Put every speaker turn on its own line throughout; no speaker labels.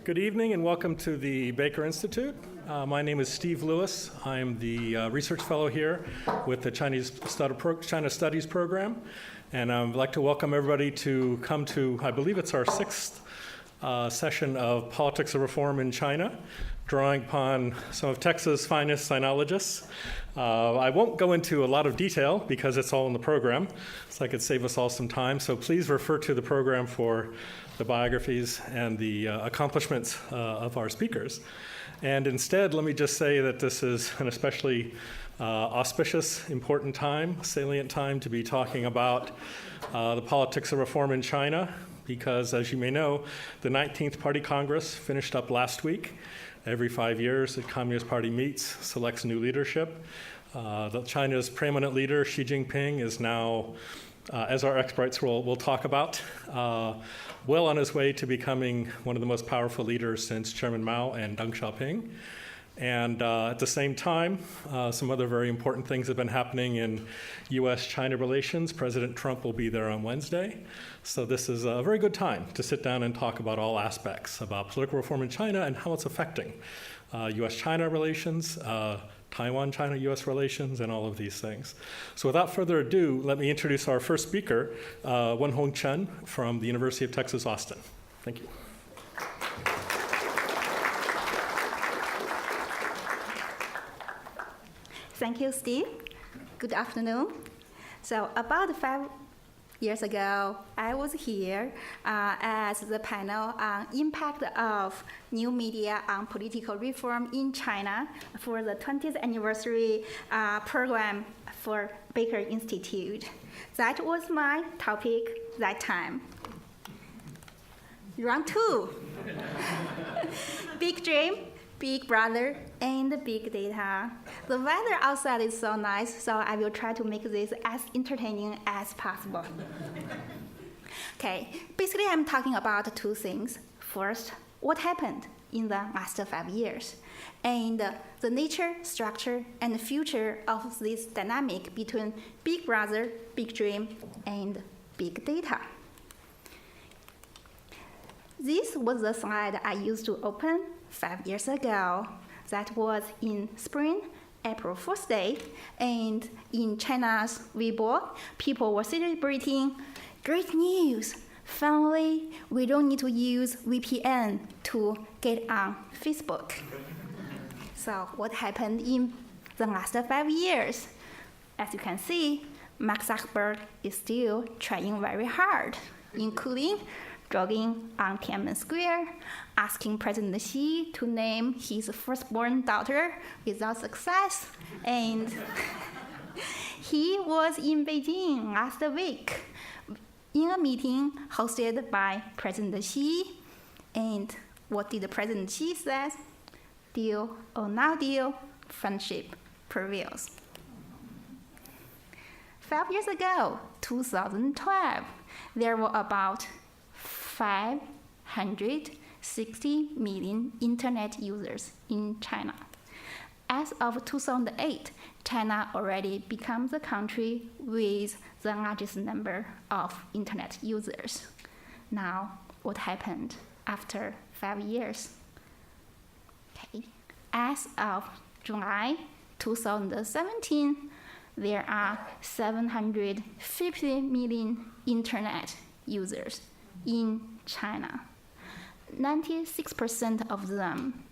Good evening and welcome to the Baker Institute. My name is Steve Lewis. I'm the research fellow here with the China Studies program. And I'd like to welcome everybody to come to, I believe it's our sixth session of Politics of Reform in China, drawing upon some of Texas' finest sinologists. I won't go into a lot of detail because it's all in the program, so I could save us all some time. So please refer to the program for the biographies and the accomplishments of our speakers. And instead, let me just say that this is an especially auspicious, important time, salient time to be talking about the politics of reform in China, because as you may know, the 19th Party Congress finished up last week. Every 5 years, the Communist Party meets, selects new leadership. China's preeminent leader, Xi Jinping, is now, as our experts will talk about, well on his way to becoming one of the most powerful leaders since Chairman Mao and Deng Xiaoping. And at the same time, some other very important things have been happening in U.S.-China relations. President Trump will be there on Wednesday. So this is a very good time to sit down and talk about all aspects about political reform in China and how it's affecting U.S.-China relations, Taiwan-China-U.S. relations, and all of these things. So without further ado, let me introduce our first speaker, Wenhong Chen from the University of Texas, Austin. Thank you.
Thank you, Steve. Good afternoon. So about 5 years ago, I was here as the panel on impact of new media on political reform in China for the 20th anniversary program for Baker Institute. That was my topic that time. Round two. Big dream, Big Brother, and big data. The weather outside is so nice, so I will try to make this as entertaining as possible. Okay, basically I'm talking about two things. First, what happened in the last 5 years, and the nature, structure, and future of this dynamic between Big Brother, Big Dream, and big data. This was the slide I used to open 5 years ago. That was in spring, April Fool's Day, and in China's Weibo, people were celebrating great news. Finally, we don't need to use VPN to get on Facebook. So what happened in the last 5 years? As you can see, Mark Zuckerberg is still trying very hard, including jogging on Tiananmen Square, asking President Xi to name his firstborn daughter without success. And he was in Beijing last week in a meeting hosted by President Xi. And what did President Xi say? Deal or no deal, friendship prevails. 5 years ago, 2012, there were about 560 million internet users in China. As of 2008, China already becomes the country with the largest number of internet users. Now, what happened after 5 years? Okay. As of July 2017, there are 750 million internet users in China. 96% of them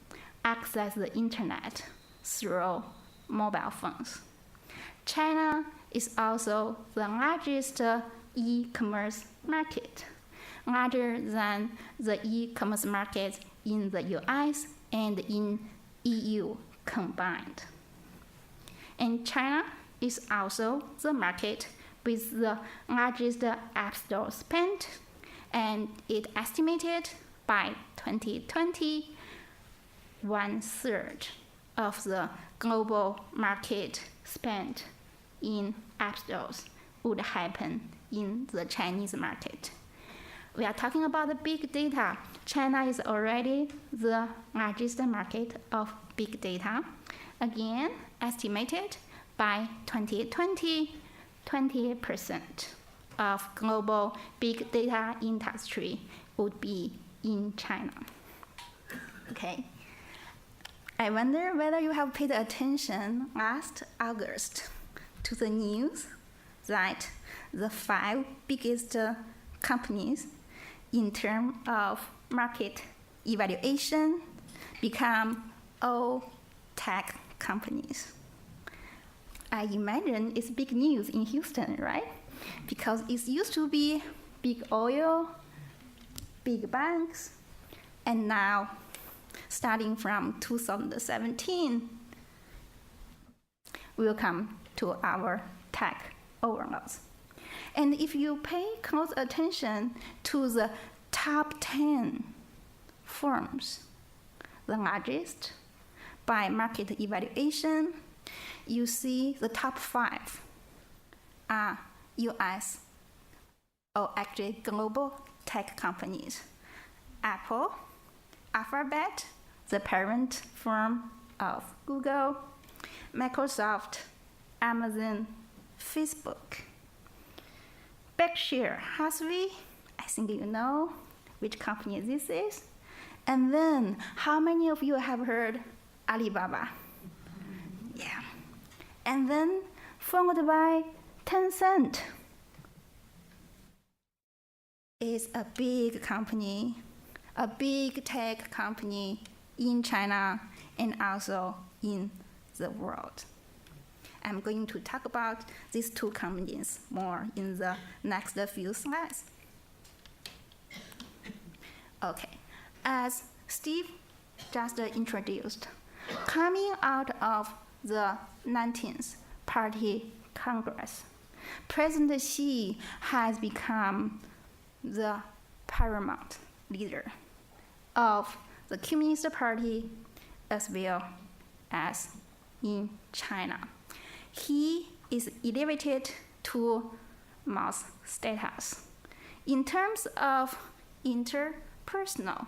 access the internet through mobile phones. China is also the largest e-commerce market, larger than the e-commerce market in the US and in EU combined. And China is also the market with the largest app store spend, and it estimated by 2020, 1/3 of the global market spent in app stores would happen in the Chinese market. We are talking about the big data. China is already the largest market of big data. Again, estimated by 2020, 20% of global big data industry would be in China. Okay. I wonder whether you have paid attention last August to the news that the 5 biggest companies in terms of market evaluation become all tech companies. I imagine it's big news in Houston, right? Because it used to be big oil, big banks, and now, starting from 2017, we'll come to our tech overlords. And if you pay close attention to the top 10 firms, the largest by market evaluation, you see the top 5 are US, or actually global tech companies. Apple, Alphabet, the parent firm of Google, Microsoft, Amazon, Facebook. Berkshire Hathaway, I think you know which company this is. And then, how many of you have heard Alibaba? Yeah. And then, followed by Tencent. It's a big company, a big tech company in China and also in the world. I'm going to talk about these 2 companies more in the next few slides. Okay, as Steve just introduced, coming out of the 19th Party Congress, President Xi has become the paramount leader of the Communist Party as well as in China. He is elevated to Mao's status. In terms of interpersonal,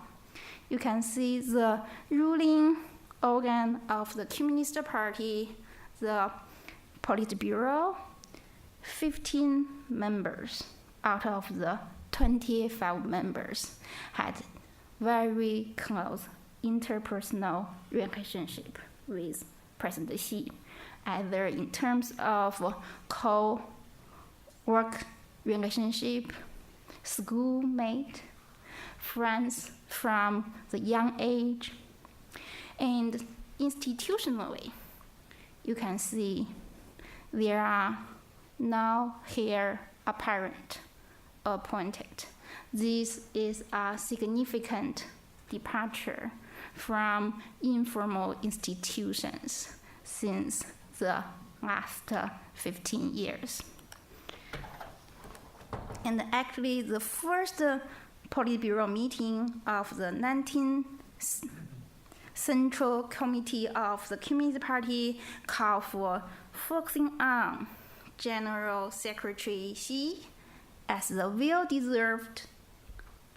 you can see the ruling organ of the Communist Party, the Politburo, 15 members out of the 25 members had very close interpersonal relationship with President Xi, either in terms of co-work relationship, schoolmate, friends from the young age, and institutionally, you can see there are no heir apparent appointed. This is a significant departure from informal institutions since the last 15 years. And actually, the first Politburo meeting of the 19th Central Committee of the Communist Party called for focusing on General Secretary Xi as the well-deserved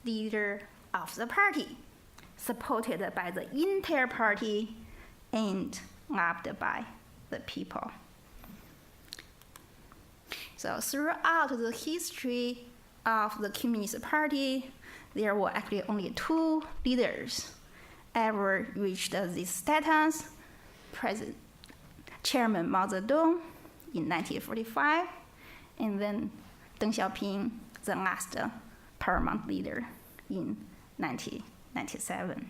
leader of the party, supported by the entire party and loved by the people. So throughout the history of the Communist Party, there were actually only 2 leaders ever reached this status. Chairman Mao Zedong in 1945, and then Deng Xiaoping, the last paramount leader in 1997.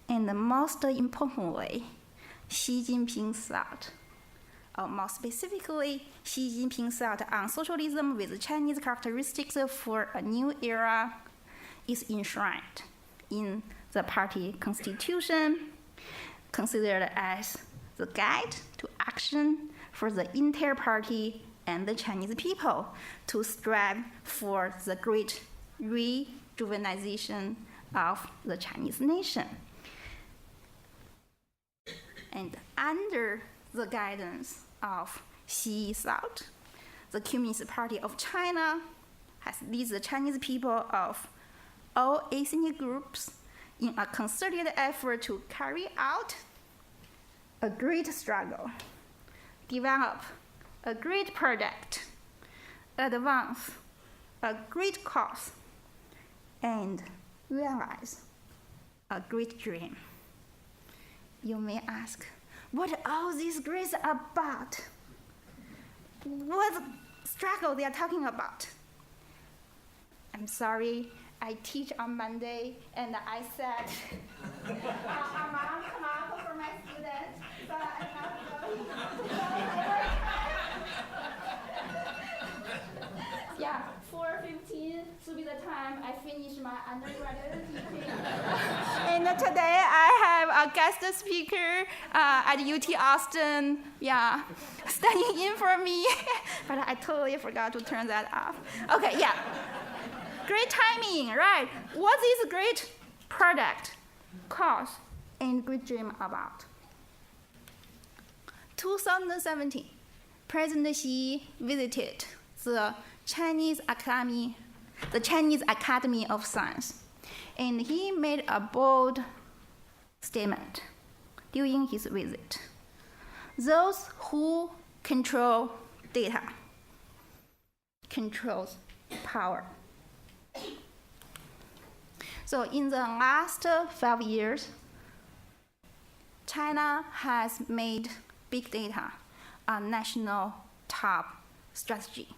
And most importantly, Xi Jinping thought, or more specifically, Xi Jinping thought on socialism with Chinese characteristics for a new era is enshrined in the party constitution, considered as the guide to action for the entire party and the Chinese people to strive for the great rejuvenization of the Chinese nation. And under the guidance of Xi thought, the Communist Party of China has led the Chinese people of all ethnic groups in a concerted effort to carry out a great struggle, develop a great project, advance a great cause, and realize a great dream. You may ask, what are all these grades about? What struggle they are talking about? I'm sorry, I teach on Monday, and I said, I'm on class for my students, but I'm not going. Yeah, 4:15 should be the time I finish my undergraduate teaching. And today I have a guest speaker at UT Austin, yeah, standing in for me. But I totally forgot to turn that off. Okay, yeah. Great timing, right? What is great product, course, and great dream about? 2017, President Xi visited the Chinese Academy of Science, and he made a bold statement during his visit. Those who control data controls power. So in the last 5 years, China has made big data a national top strategy.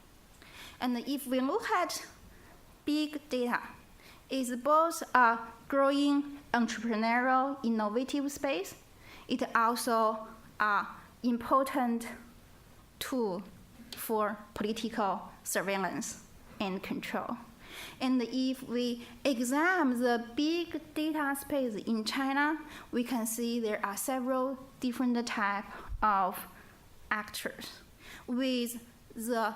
And if we look at big data, it's both a growing entrepreneurial innovative space. It's also an important tool for political surveillance and control. And if we examine the big data space in China, we can see there are several different types of actors, with the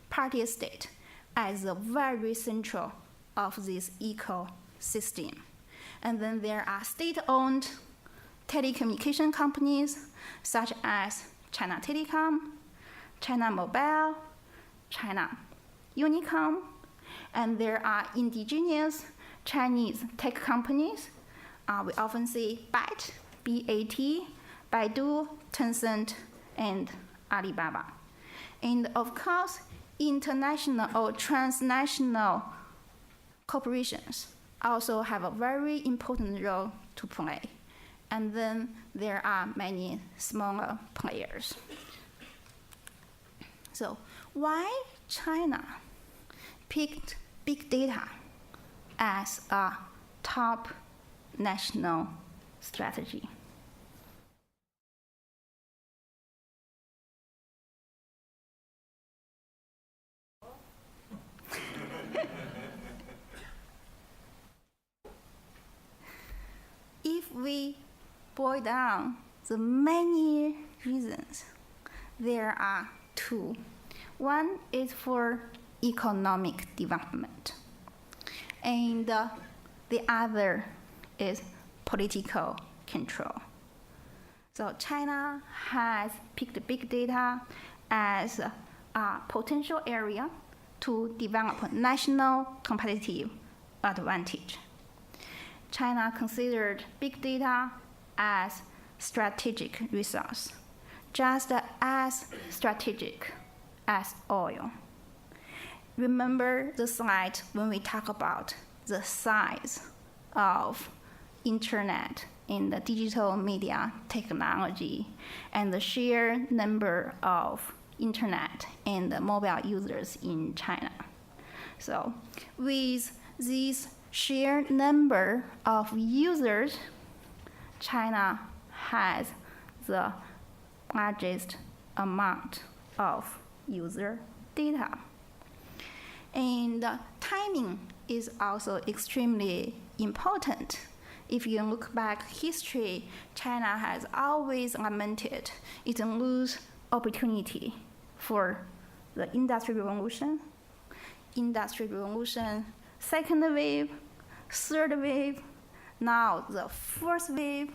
party state as the very central of this ecosystem. And then there are state-owned telecommunication companies such as China Telecom, China Mobile, China Unicom, and there are indigenous Chinese tech companies. We often see BAT, B-A-T, Baidu, Tencent, and Alibaba. And of course, international or transnational corporations also have a very important role to play. And then there are many smaller players. So why China picked big data as a top national strategy? If we boil down the many reasons, there are two. One is for economic development, and the other is political control. So China has picked big data as a potential area to develop national competitive advantage. China considered big data as strategic resource, just as strategic as oil. Remember the slide when we talk about the size of internet and the digital media technology and the sheer number of internet and the mobile users in China. So with this sheer number of users, China has the largest amount of user data. And timing is also extremely important. If you look back history, China has always lamented its lost opportunity for the Industrial Revolution, second wave, third wave, now the fourth wave,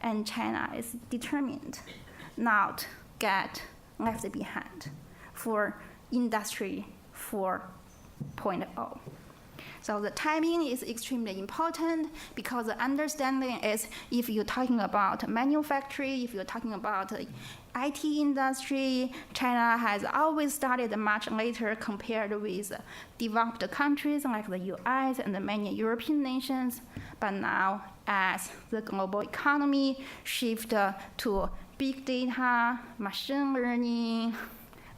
and China is determined not get left behind for Industry 4.0. So the timing is extremely important because the understanding is if you're talking about manufacturing, if you're talking about IT industry, China has always started much later compared with developed countries like the US and many European nations. But now, as the global economy shifts to big data, machine learning,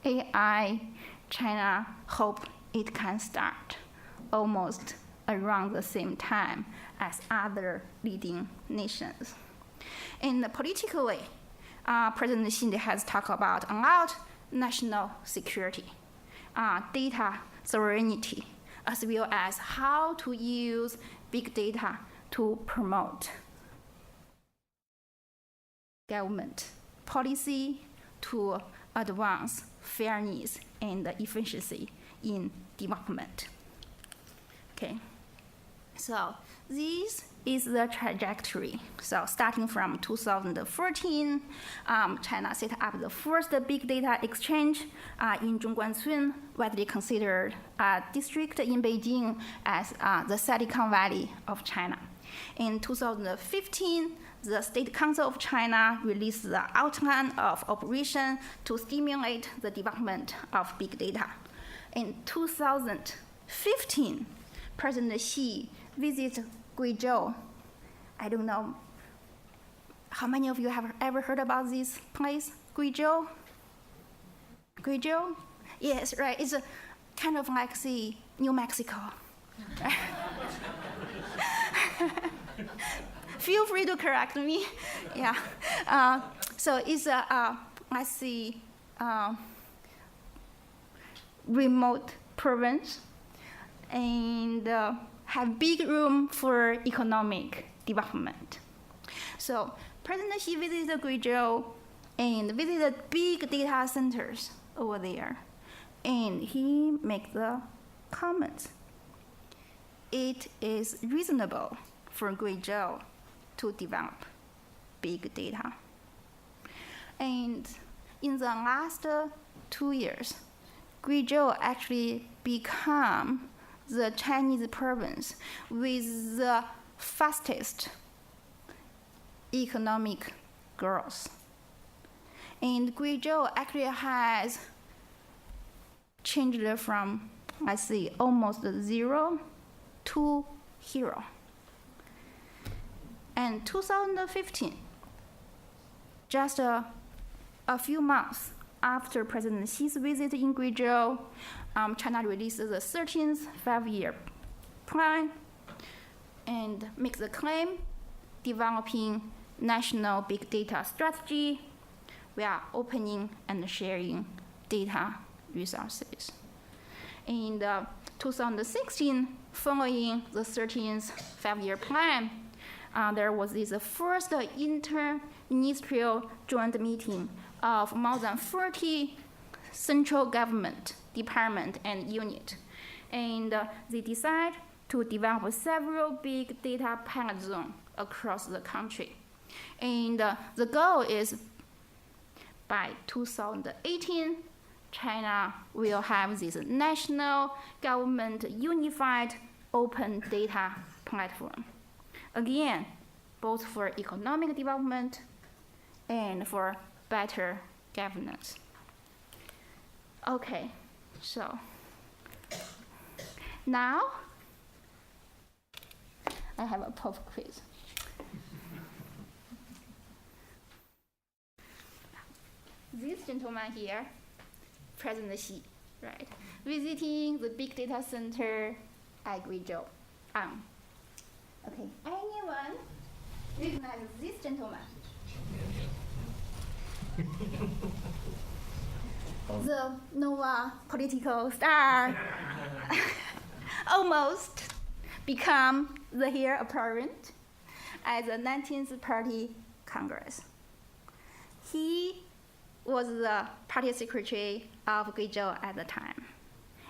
AI, China hope it can start almost around the same time as other leading nations. And politically, President Xi has talked about a lot national security, data sovereignty, as well as how to use big data to promote government policy to advance fairness and efficiency in development. Okay, so this is the trajectory. So starting from 2014, China set up the first big data exchange in Zhongguancun, widely considered a district in Beijing as the Silicon Valley of China. In 2015, the State Council of China released the outline of operation to stimulate the development of big data. In 2015, President Xi visited Guizhou. I don't know how many of you have ever heard about this place, Guizhou? Guizhou? Yes, right. It's a kind of like the New Mexico. Feel free to correct me. Yeah. So it's a, let's see, remote province and have big room for economic development. So President Xi visited Guizhou and visited big data centers over there. And he made the comments. It is reasonable for Guizhou to develop big data. And in the last 2 years, Guizhou actually became the Chinese province with the fastest economic growth. And Guizhou actually has changed from, let's see, almost 0 to hero. And 2015, just a few months after President Xi's visit in Guizhou, China released the 13th five-year plan and makes the claim developing national big data strategy. We are opening and sharing data resources. In 2016, following the 13th five-year plan, there was this first inter-ministerial joint meeting of more than 40 central government department and unit. And they decided to develop several big data pilot zones across the country. And the goal is by 2018, China will have this national government unified open data platform. Again, both for economic development and for better governance. Okay, so now I have a pop quiz. This gentleman here, President Xi, right, visiting the big data center at Guizhou. Okay, anyone recognize this gentleman? The Nova political star almost become the heir apparent at the 19th Party Congress. He was the party secretary of Guizhou at the time.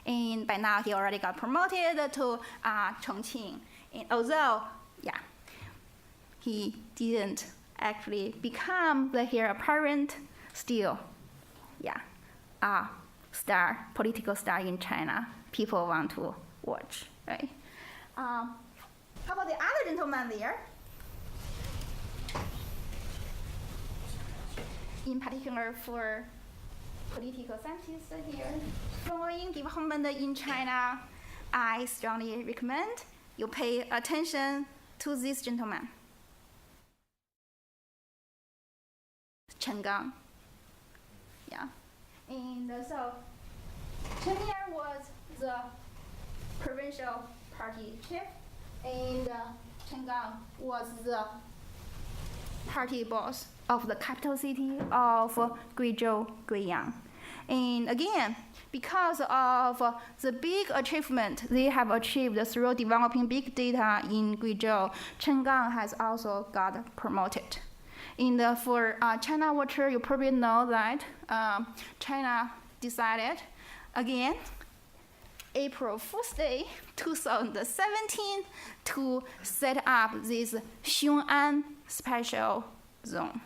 And by now, he already got promoted to Chongqing. And although, he didn't actually become the heir apparent, still, political star in China. People want to watch, right? How about the other gentleman there? In particular for political scientists here, following development in China, I strongly recommend you pay attention to this gentleman, Chen Gang. Yeah, and so Chen Yan was the provincial party chief, and Chen Gang was the party boss of the capital city of Guizhou, Guiyang. And again, because of the big achievement they have achieved through developing big data in Guizhou, Chen Gang has also got promoted. And for China Water, you probably know that China decided, again, April Fool's Day 2017, to set up this Xiong'an special zone.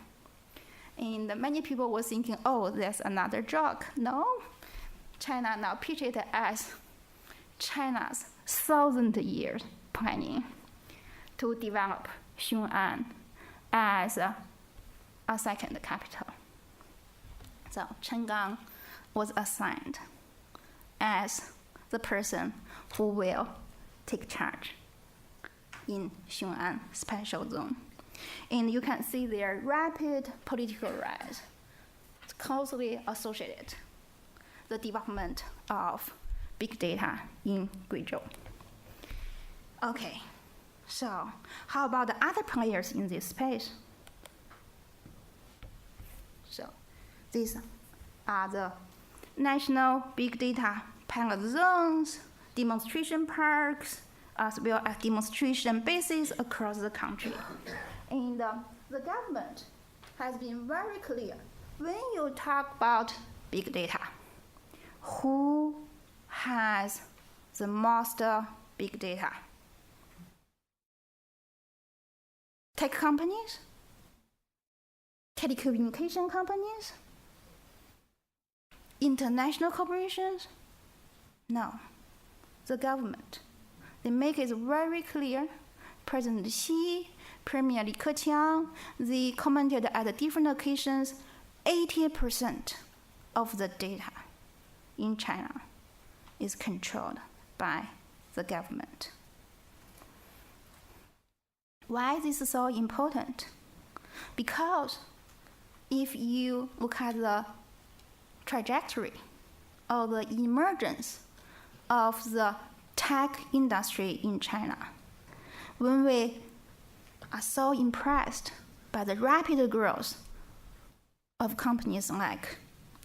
And many people were thinking, oh, that's another joke. No, China now pitch it as China's 1,000-year planning to develop Xiong'an as a second capital. So Chen Gang was assigned as the person who will take charge in Xiong'an special zone. And you can see their rapid political rise closely associated the development of big data in Guizhou. Okay, so how about the other players in this space? So these are the national big data pilot zones, demonstration parks, as well as demonstration bases across the country. And the government has been very clear. When you talk about big data, who has the most big data? Tech companies? Telecommunication companies? International corporations? No, the government. They make it very clear. President Xi, Premier Li Keqiang, they commented at different occasions, 80% of the data in China is controlled by the government. Why this is so important? Because if you look at the trajectory or the emergence of the tech industry in China, when we are so impressed by the rapid growth of companies like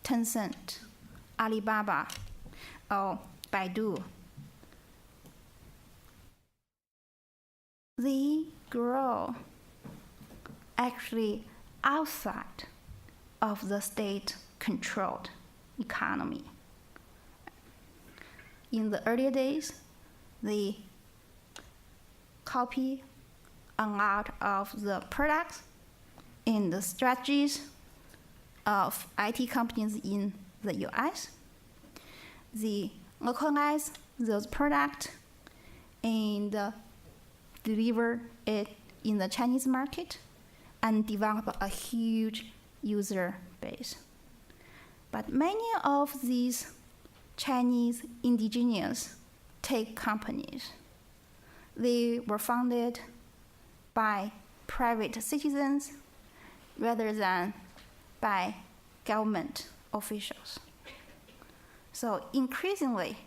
Tencent, Alibaba, or Baidu, they grow actually outside of the state-controlled economy. In the earlier days, they copy a lot of the products and the strategies of IT companies in the US. They localize those products and deliver it in the Chinese market and develop a huge user base. But many of these Chinese indigenous tech companies, they were founded by private citizens rather than by government officials. So increasingly,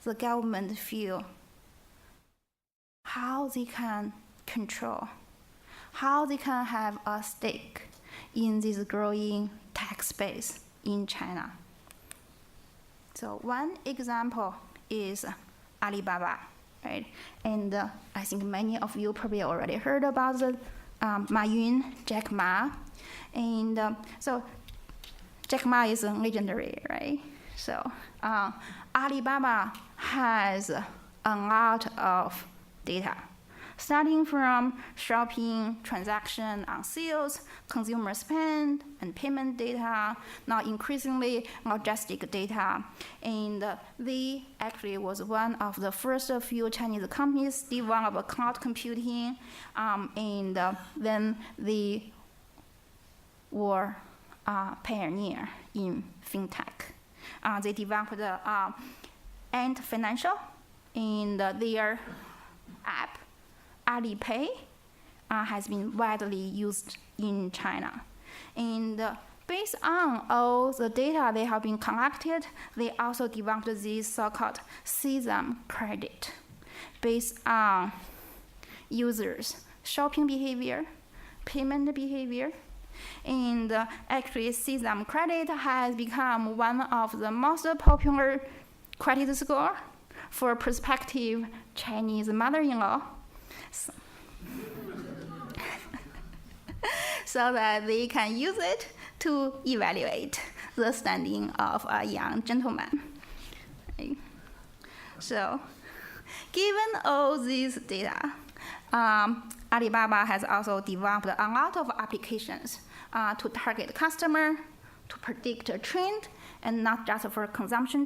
the government feel how they can control, how they can have a stake in this growing tech space in China. So one example is Alibaba, right? And I think many of you probably already heard about the Ma Yun, Jack Ma. And so Jack Ma is legendary, right? So Alibaba has a lot of data. starting from shopping, transaction on sales, consumer spend, and payment data, now increasingly logistic data. And they actually was one of the first few Chinese companies develop cloud computing, and then they were pioneer in fintech. They developed Ant Financial, and their app, Alipay, has been widely used in China. And based on all the data they have been collected, they also developed this so-called Sesame credit based on users' shopping behavior, payment behavior. And actually, Sesame credit has become one of the most popular credit score for prospective Chinese mother-in-law, so that they can use it to evaluate the standing of a young gentleman. Okay. So, given all these data, Alibaba has also developed a lot of applications to target customer, to predict a trend, and not just for consumption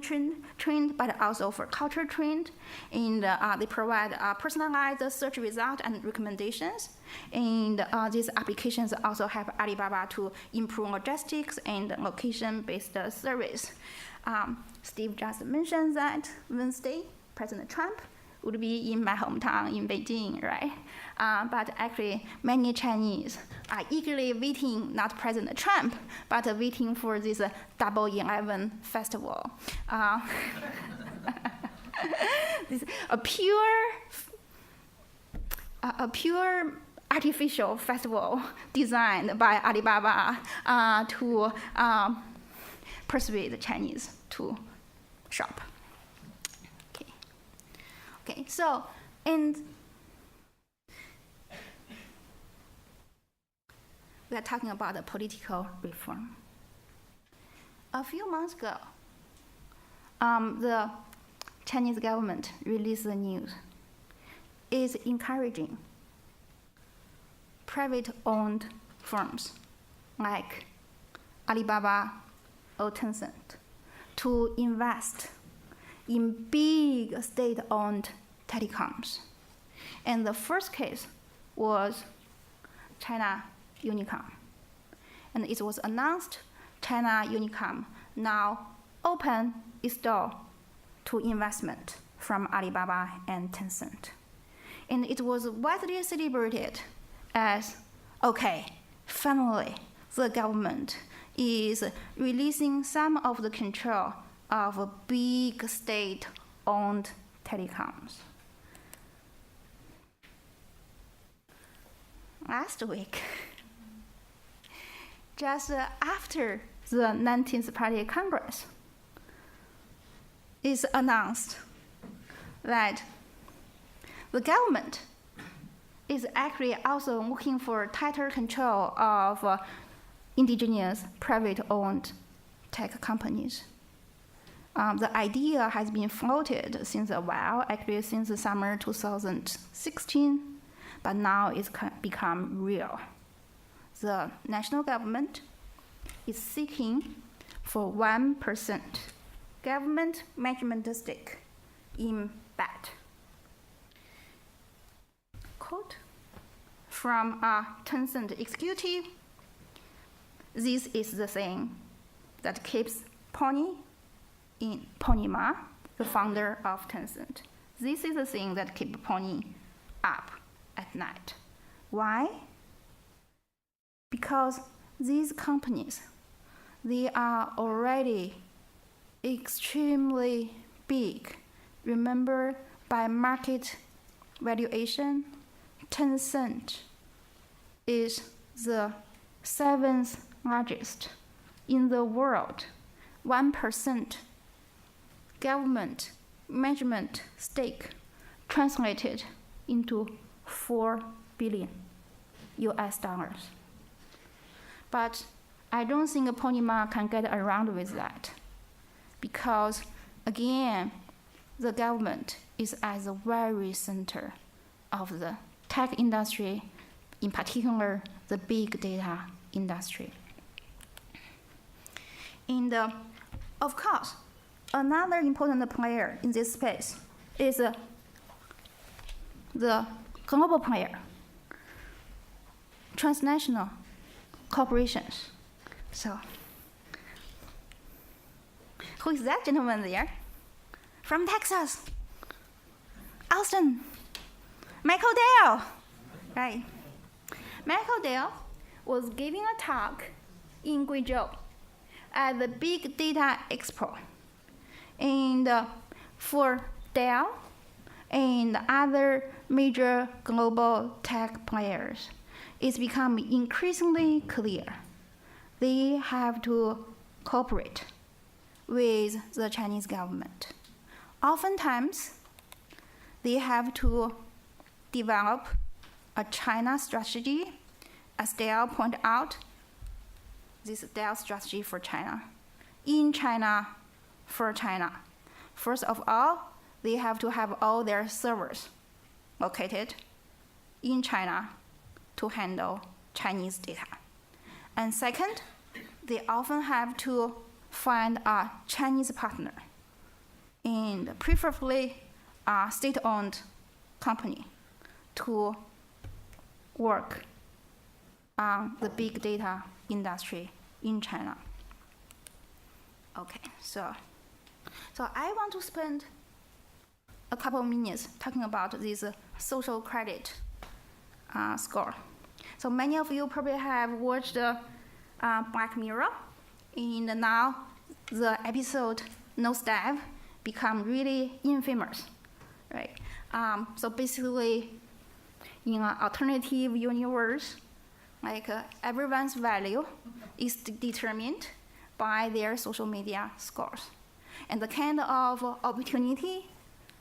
trend, but also for culture trend. And they provide personalized search results and recommendations. And these applications also help Alibaba to improve logistics and location-based service. Steve just mentioned that Wednesday, President Trump would be in my hometown in Beijing, right? But actually, many Chinese are eagerly waiting, not President Trump, but waiting for this Double 11 festival. This a pure artificial festival designed by Alibaba to persuade the Chinese to shop. Okay, so, and we are talking about the political reform. A few months ago, the Chinese government released the news. It's encouraging private-owned firms like Alibaba or Tencent to invest in big state-owned telecoms. And the first case was China Unicom. And it was announced China Unicom now open its door to investment from Alibaba and Tencent. And it was widely celebrated as, okay, finally, the government is releasing some of the control of big state-owned telecoms. Last week, just after the 19th Party Congress, it's announced that the government is actually also looking for tighter control of indigenous private-owned tech companies. The idea has been floated since a while, actually since the summer 2016, but now it's become real. The national government is seeking for 1% government management stake in BAT. Quote from a Tencent executive: "This is the thing that keeps Pony Ma, the founder of Tencent. This is the thing that keeps Pony up at night. Why? Because these companies, they are already extremely big. Remember, by market valuation, Tencent is the 7th largest in the world. 1% government management stake translated into $4 billion. But I don't think Pony Ma can get around with that, because again, the government is at the very center of the tech industry, in particular the big data industry. And of course, another important player in this space is the global player, transnational corporations. So, who is that gentleman there? From Texas, Austin, Michael Dell, right? Michael Dell was giving a talk in Guizhou at the Big Data Expo. And for Dell and other major global tech players, it's becoming increasingly clear they have to cooperate with the Chinese government. Oftentimes, they have to develop a China strategy, as Dell pointed out, this Dell strategy for China, in China, for China. First of all, they have to have all their servers located in China to handle Chinese data. And second, they often have to find a Chinese partner, and preferably a state-owned company, to work on the big data industry in China. Okay, so I want to spend a couple of minutes talking about this social credit score. So many of you probably have watched Black Mirror, and now the episode Nosedive become really infamous, right? So basically, in an alternative universe, like everyone's value is determined by their social media scores. And the kind of opportunity,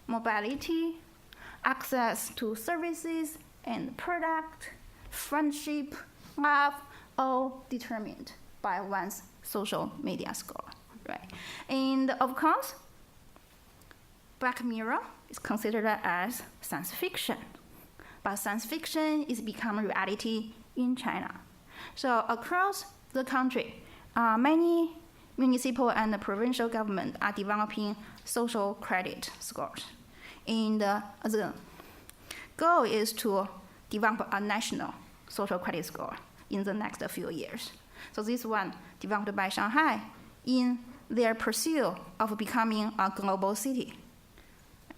mobility, access to services and product, friendship, love, all determined by one's social media score, right? And of course, Black Mirror is considered as science fiction, but science fiction is becoming reality in China. So across the country, many municipal and provincial governments are developing social credit scores. And the goal is to develop a national social credit score in the next few years. So this one developed by Shanghai in their pursuit of becoming a global city.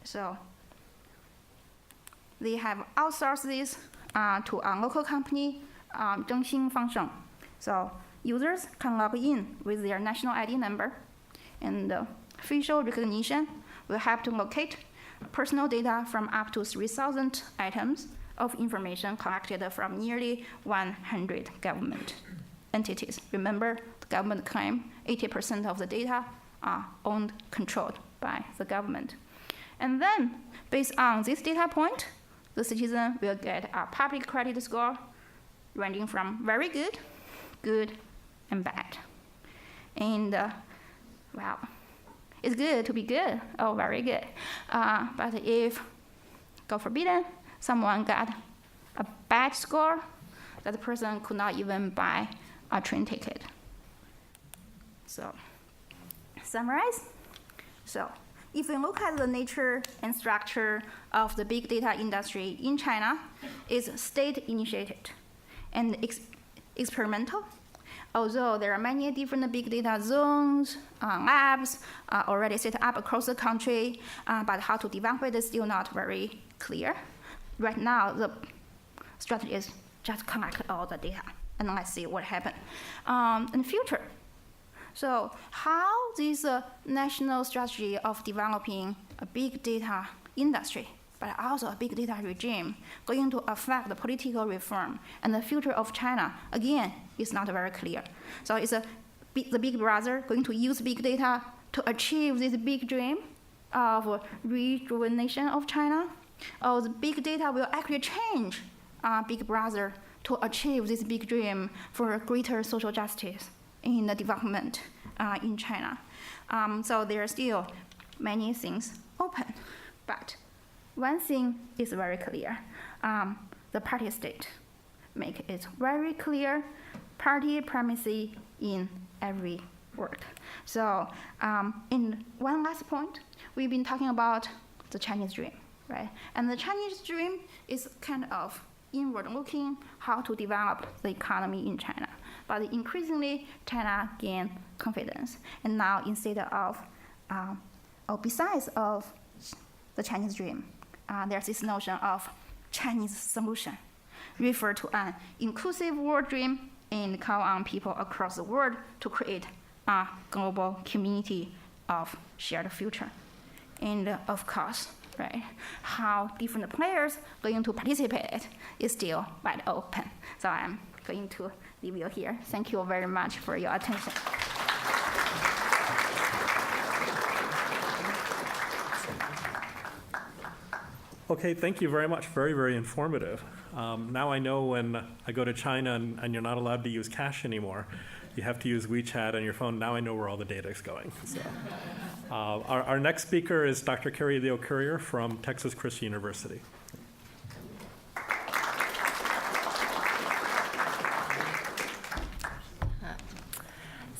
So they have outsourced this to a local company, Zhengxin Fangsheng. So users can log in with their national ID number, and facial recognition will help to locate personal data from up to 3,000 items of information collected from nearly 100 government entities. Remember, the government claim 80% of the data are owned, controlled by the government. And then, based on this data point, the citizen will get a public credit score ranging from very good, good, and bad. And, well, it's good to be good, oh, very good. But if, God forbid, someone got a bad score, that person could not even buy a train ticket. So, summarize. So, if we look at the nature and structure of the big data industry in China, it's state-initiated and experimental. Although there are many different big data zones, labs already set up across the country, but how to develop it is still not very clear. Right now, the strategy is just collect all the data, and let's see what happens in the future. So how this national strategy of developing a big data industry, but also a big data regime, going to affect the political reform and the future of China, again, is not very clear. So is the big brother going to use big data to achieve this big dream of rejuvenation of China? Or the big data will actually change big brother to achieve this big dream for greater social justice in the development in China. So there are still many things open, but one thing is very clear. the party state. Make it very clear, party primacy in every word. So in one last point, we've been talking about the Chinese dream, right? And the Chinese dream is kind of inward-looking, how to develop the economy in China. But increasingly, China gained confidence. And now instead of, or besides of the Chinese dream, there's this notion of Chinese solution, refer to an inclusive world dream and call on people across the world to create a global community of shared future. And of course, right, how different players going to participate is still wide open. So I'm going to leave you here. Thank you very much for your attention.
Okay, thank you very much. Very, very informative. Now I know when I go to China and you're not allowed to use cash anymore, you have to use WeChat on your phone. Now I know where all the data is going. So, our next speaker is Dr. Carrie Leo Currier from Texas Christian University.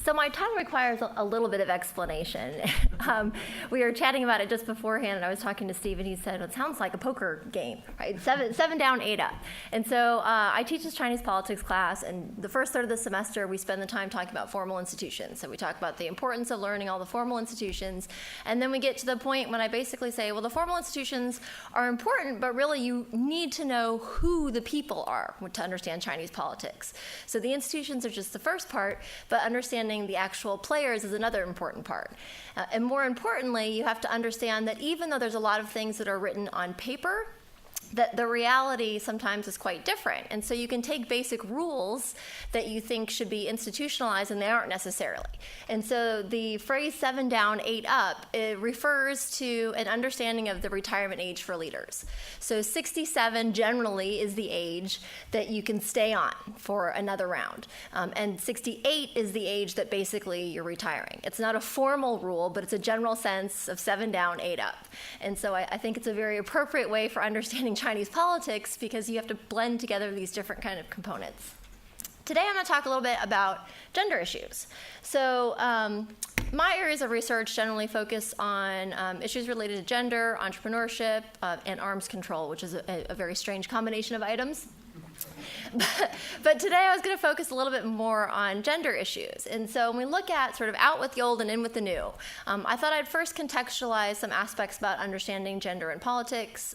So my talk requires a little bit of explanation. We were chatting about it just beforehand, and I was talking to Steve, and he said, it sounds like a poker game, right? Seven down, 8 up. And so I teach this Chinese politics class, and the first third of the semester, we spend the time talking about formal institutions. So we talk about the importance of learning all the formal institutions, and then we get to the point when I basically say, well, the formal institutions are important, but really you need to know who the people are to understand Chinese politics. So the institutions are just the first part, but understanding the actual players is another important part. And more importantly, you have to understand that even though there's a lot of things that are written on paper, that the reality sometimes is quite different. And so you can take basic rules that you think should be institutionalized, and they aren't necessarily. And so the phrase 7 down, 8 up, it refers to an understanding of the retirement age for leaders. So 67 generally is the age that you can stay on for another round. And 68 is the age that basically you're retiring. It's not a formal rule, but it's a general sense of 7 down, 8 up. And so I think it's a very appropriate way for understanding Chinese politics, because you have to blend together these different kind of components. Today I'm going to talk a little bit about gender issues. So my areas of research generally focus on issues related to gender, entrepreneurship, and arms control, which is a very strange combination of items. But today I was going to focus a little bit more on gender issues. And so when we look at sort of out with the old and in with the new, I thought I'd first contextualize some aspects about understanding gender and politics.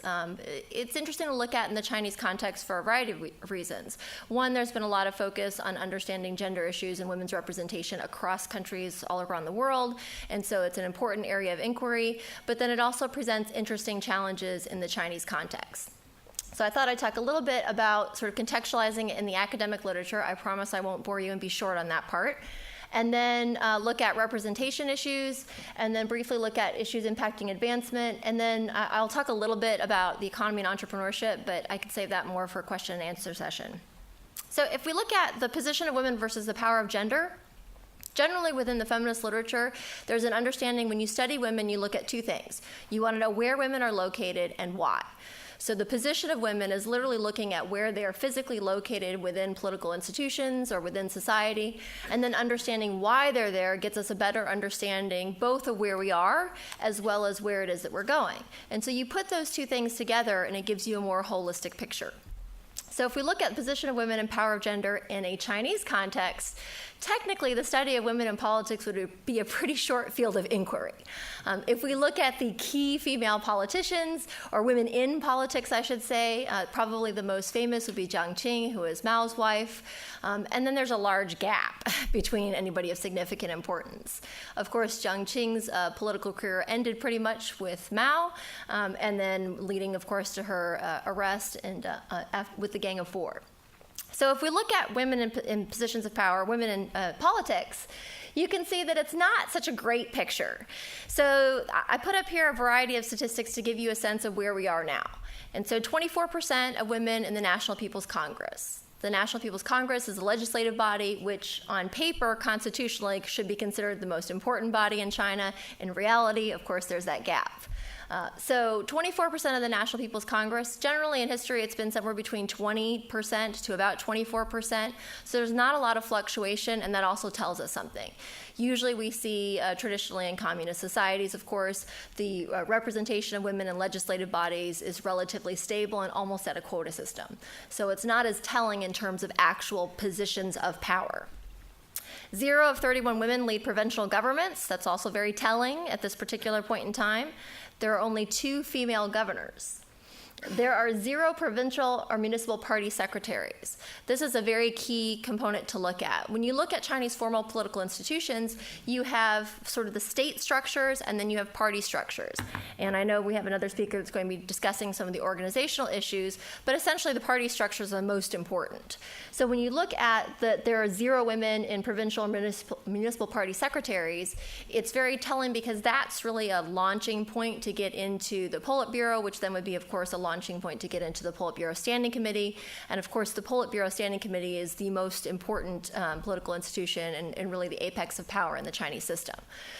It's interesting to look at in the Chinese context for a variety of reasons. One, there's been a lot of focus on understanding gender issues and women's representation across countries all around the world. And so it's an important area of inquiry. But then it also presents interesting challenges in the Chinese context. So I thought I'd talk a little bit about sort of contextualizing it in the academic literature. I promise I won't bore you and be short on that part. And then look at representation issues, and then briefly look at issues impacting advancement. And then I'll talk a little bit about the economy and entrepreneurship, but I could save that more for a question and answer session. So if we look at the position of women versus the power of gender, generally within the feminist literature, there's an understanding when you study women, you look at two things. You want to know where women are located and why. So the position of women is literally looking at where they are physically located within political institutions or within society, and then understanding why they're there gets us a better understanding both of where we are as well as where it is that we're going. And so you put those two things together and it gives you a more holistic picture. So if we look at the position of women and power of gender in a Chinese context, technically the study of women in politics would be a pretty short field of inquiry. If we look at the key female politicians, or women in politics, I should say, probably the most famous would be Jiang Qing, who is Mao's wife. And then there's a large gap between anybody of significant importance. Of course, Jiang Qing's political career ended pretty much with Mao, and then leading, of course, to her arrest and with the Gang of Four. So if we look at women in positions of power, women in politics, you can see that it's not such a great picture. So I put up here a variety of statistics to give you a sense of where we are now. And so 24% of women in the National People's Congress. The National People's Congress is a legislative body which on paper constitutionally should be considered the most important body in China. In reality, of course, there's that gap. So 24% of the National People's Congress, generally in history it's been somewhere between 20% to about 24%. So there's not a lot of fluctuation, and that also tells us something. Usually we see, traditionally in communist societies, of course, the representation of women in legislative bodies is relatively stable and almost at a quota system. So it's not as telling in terms of actual positions of power. 0 of 31 women lead provincial governments. That's also very telling at this particular point in time. There are only 2 female governors. There are 0 provincial or municipal party secretaries. This is a very key component to look at. When you look at Chinese formal political institutions, you have sort of the state structures and then you have party structures. And I know we have another speaker that's going to be discussing some of the organizational issues, but essentially the party structures are the most important. So when you look at that there are 0 women in provincial or municipal party secretaries, it's very telling because that's really a launching point to get into the Politburo, which then would be, of course, a launching point to get into the Politburo Standing Committee. And of course, the Politburo Standing Committee is the most important political institution and really the apex of power in the Chinese system.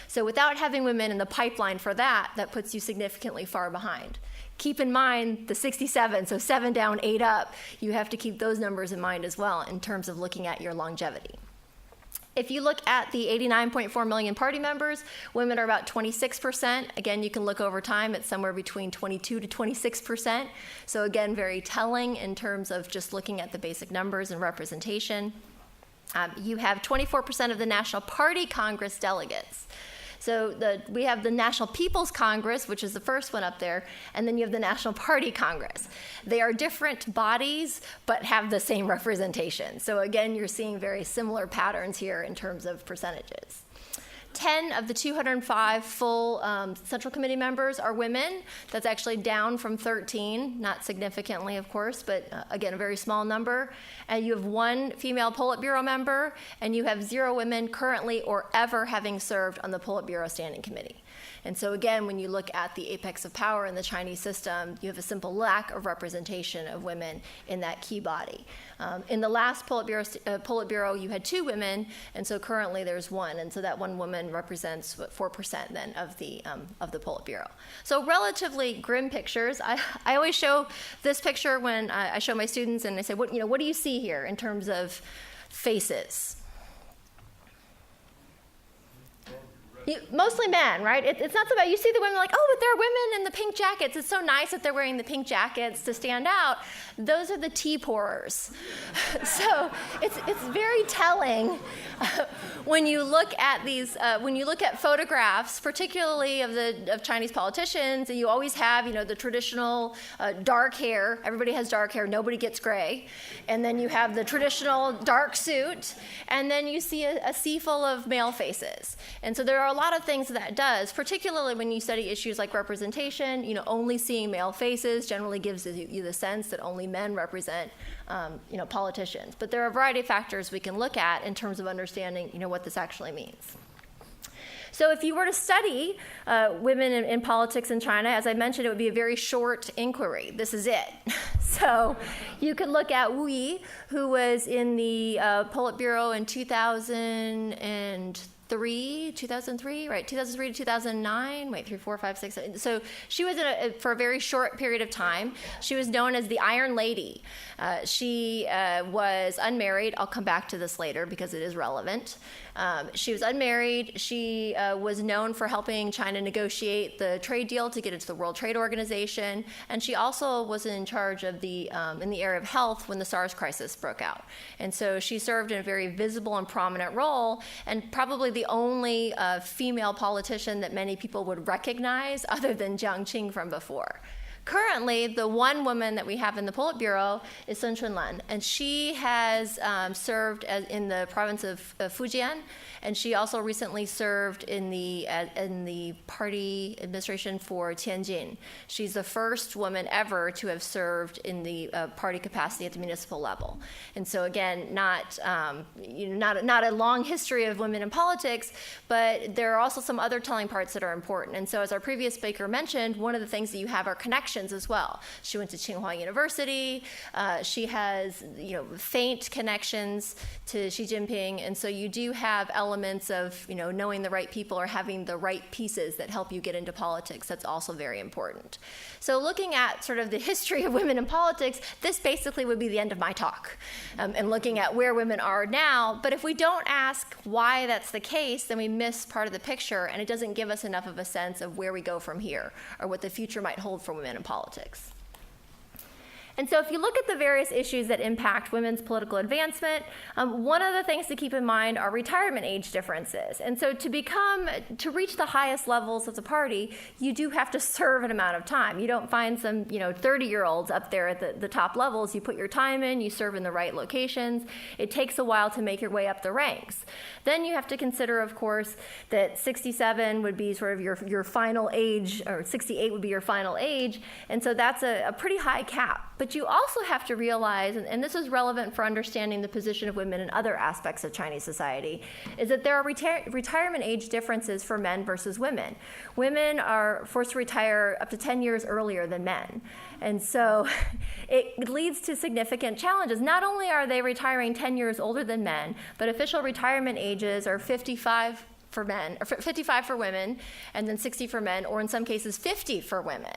So without having women in the pipeline for that, that puts you significantly far behind. Keep in mind the 67, so 7 down, 8 up. You have to keep those numbers in mind as well in terms of looking at your longevity. If you look at the 89.4 million party members, women are about 26%. Again, you can look over time, it's somewhere between 22 to 26%. So again, very telling in terms of just looking at the basic numbers and representation. You have 24% of the National Party Congress delegates. So we have the National People's Congress, which is the first one up there, and then you have the National Party Congress. They are different bodies, but have the same representation. So again, you're seeing very similar patterns here in terms of percentages. 10 of the 205 full Central Committee members are women. That's actually down from 13, not significantly, of course, but again, a very small number. And you have 1 female Politburo member, and you have 0 women currently or ever having served on the Politburo Standing Committee. And so again, when you look at the apex of power in the Chinese system, you have a simple lack of representation of women in that key body. In the last Politburo, you had 2 women, and so currently there's 1, and so that 1 woman represents 4% then of the Politburo. So relatively grim pictures. I always show this picture when I show my students, and I say, what do you see here in terms of faces? Mostly men, right? It's not so bad. You see the women like, oh, but there are women in the pink jackets. It's so nice that they're wearing the pink jackets to stand out. Those are the tea pourers. So it's very telling when you look at these, when you look at photographs, particularly of Chinese politicians, and you always have, the traditional dark hair. Everybody has dark hair. Nobody gets gray. And then you have the traditional dark suit. And then you see a sea full of male faces. And so there are a lot of things that does, particularly when you study issues like representation. Only seeing male faces generally gives you the sense that only men represent, politicians. But there are a variety of factors we can look at in terms of understanding, what this actually means. So if you were to study women in politics in China, as I mentioned, it would be a very short inquiry. This is it. So you could look at Wu Yi, who was in the Politburo in 2003, right? 2003 to 2009, 3, 4, 5, 6. So she was for a very short period of time. She was known as the Iron Lady. She was unmarried. I'll come back to this later because it is relevant. She was unmarried. She was known for helping China negotiate the trade deal to get into the World Trade Organization. And she also was in charge of in the area of health when the SARS crisis broke out. And so she served in a very visible and prominent role, and probably the only female politician that many people would recognize other than Jiang Qing from before. Currently, the one woman that we have in the Politburo is Sun Chunlan, and she has served in the province of Fujian, and she also recently served in the party administration for Tianjin. She's the first woman ever to have served in the party capacity at the municipal level. And so again, not a long history of women in politics, but there are also some other telling parts that are important. And so as our previous speaker mentioned, one of the things that you have are connections connections as well. She went to Tsinghua University. She has, faint connections to Xi Jinping, and so you do have elements of, knowing the right people or having the right pieces that help you get into politics. That's also very important. So looking at sort of the history of women in politics, this basically would be the end of my talk, and looking at where women are now. But if we don't ask why that's the case, then we miss part of the picture, and it doesn't give us enough of a sense of where we go from here or what the future might hold for women in politics. And so if you look at the various issues that impact women's political advancement, one of the things to keep in mind are retirement age differences. And so to reach the highest levels of the party, you do have to serve an amount of time. You don't find some 30-year-olds up there at the top levels. You put your time in, you serve in the right locations. It takes a while to make your way up the ranks. Then you have to consider, of course, that 67 would be sort of your final age, or 68 would be your final age. And so that's a pretty high cap. But you also have to realize, and this is relevant for understanding the position of women in other aspects of Chinese society, is that there are retirement age differences for men versus women. Women are forced to retire up to 10 years earlier than men. And so it leads to significant challenges. Not only are they retiring 10 years older than men, but official retirement ages are 55 for men, or 55 for women, and then 60 for men, or in some cases 50 for women.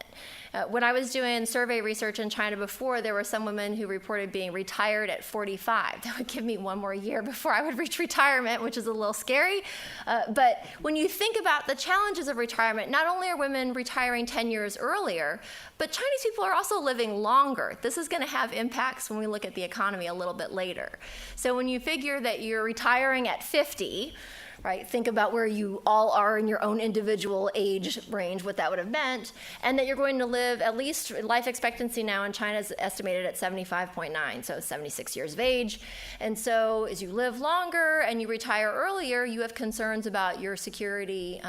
When I was doing survey research in China before, there were some women who reported being retired at 45. That would give me one more year before I would reach retirement, which is a little scary. But when you think about the challenges of retirement, not only are women retiring 10 years earlier, but Chinese people are also living longer. This is going to have impacts when we look at the economy a little bit later. So when you figure that you're retiring at 50, right? Think about where you all are in your own individual age range, what that would have meant, and that you're going to live, at least life expectancy now in China is estimated at 75.9, so 76 years of age. And so as you live longer and you retire earlier, you have concerns about your security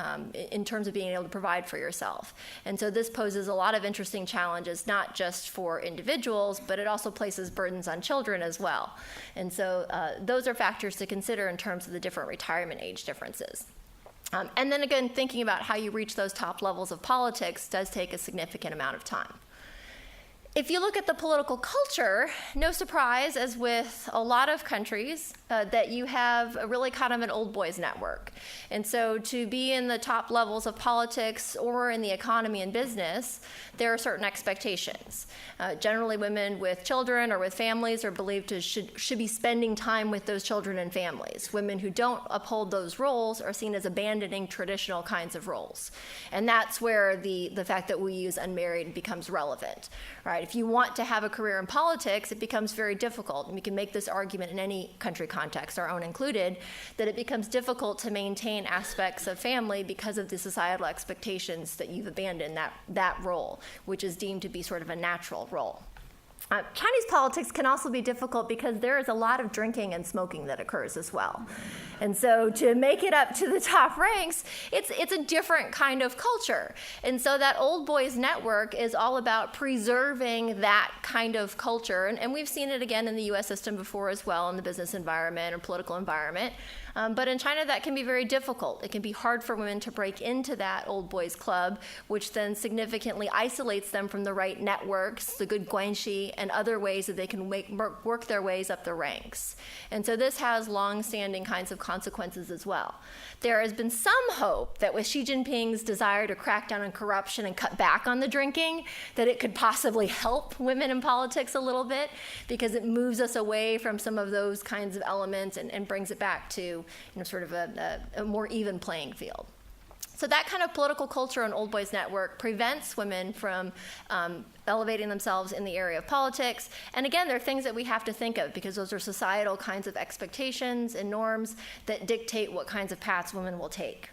in terms of being able to provide for yourself. And so this poses a lot of interesting challenges, not just for individuals, but it also places burdens on children as well. And so those are factors to consider in terms of the different retirement age differences. And then again, thinking about how you reach those top levels of politics does take a significant amount of time. If you look at the political culture, no surprise, as with a lot of countries, that you have a really kind of an old boys network. And so to be in the top levels of politics or in the economy and business, there are certain expectations. Generally, women with children or with families are believed to should be spending time with those children and families. Women who don't uphold those roles are seen as abandoning traditional kinds of roles. And that's where the fact that we use unmarried becomes relevant, right? If you want to have a career in politics, it becomes very difficult. And we can make this argument in any country context, our own included, that it becomes difficult to maintain aspects of family because of the societal expectations that you've abandoned that role, which is deemed to be sort of a natural role. Chinese politics can also be difficult because there is a lot of drinking and smoking that occurs as well. And so to make it up to the top ranks, it's a different kind of culture. And so that old boys network is all about preserving that kind of culture. And we've seen it again in the US system before as well, in the business environment or political environment. But in China, that can be very difficult. It can be hard for women to break into that old boys club, which then significantly isolates them from the right networks, the good guanxi, and other ways that they can work their ways up the ranks. And so this has long-standing kinds of consequences as well. There has been some hope that with Xi Jinping's desire to crack down on corruption and cut back on the drinking, that it could possibly help women in politics a little bit, because it moves us away from some of those kinds of elements and brings it back to sort of a more even playing field. So that kind of political culture and old boys network prevents women from elevating themselves in the area of politics. And again, there are things that we have to think of, because those are societal kinds of expectations and norms that dictate what kinds of paths women will take.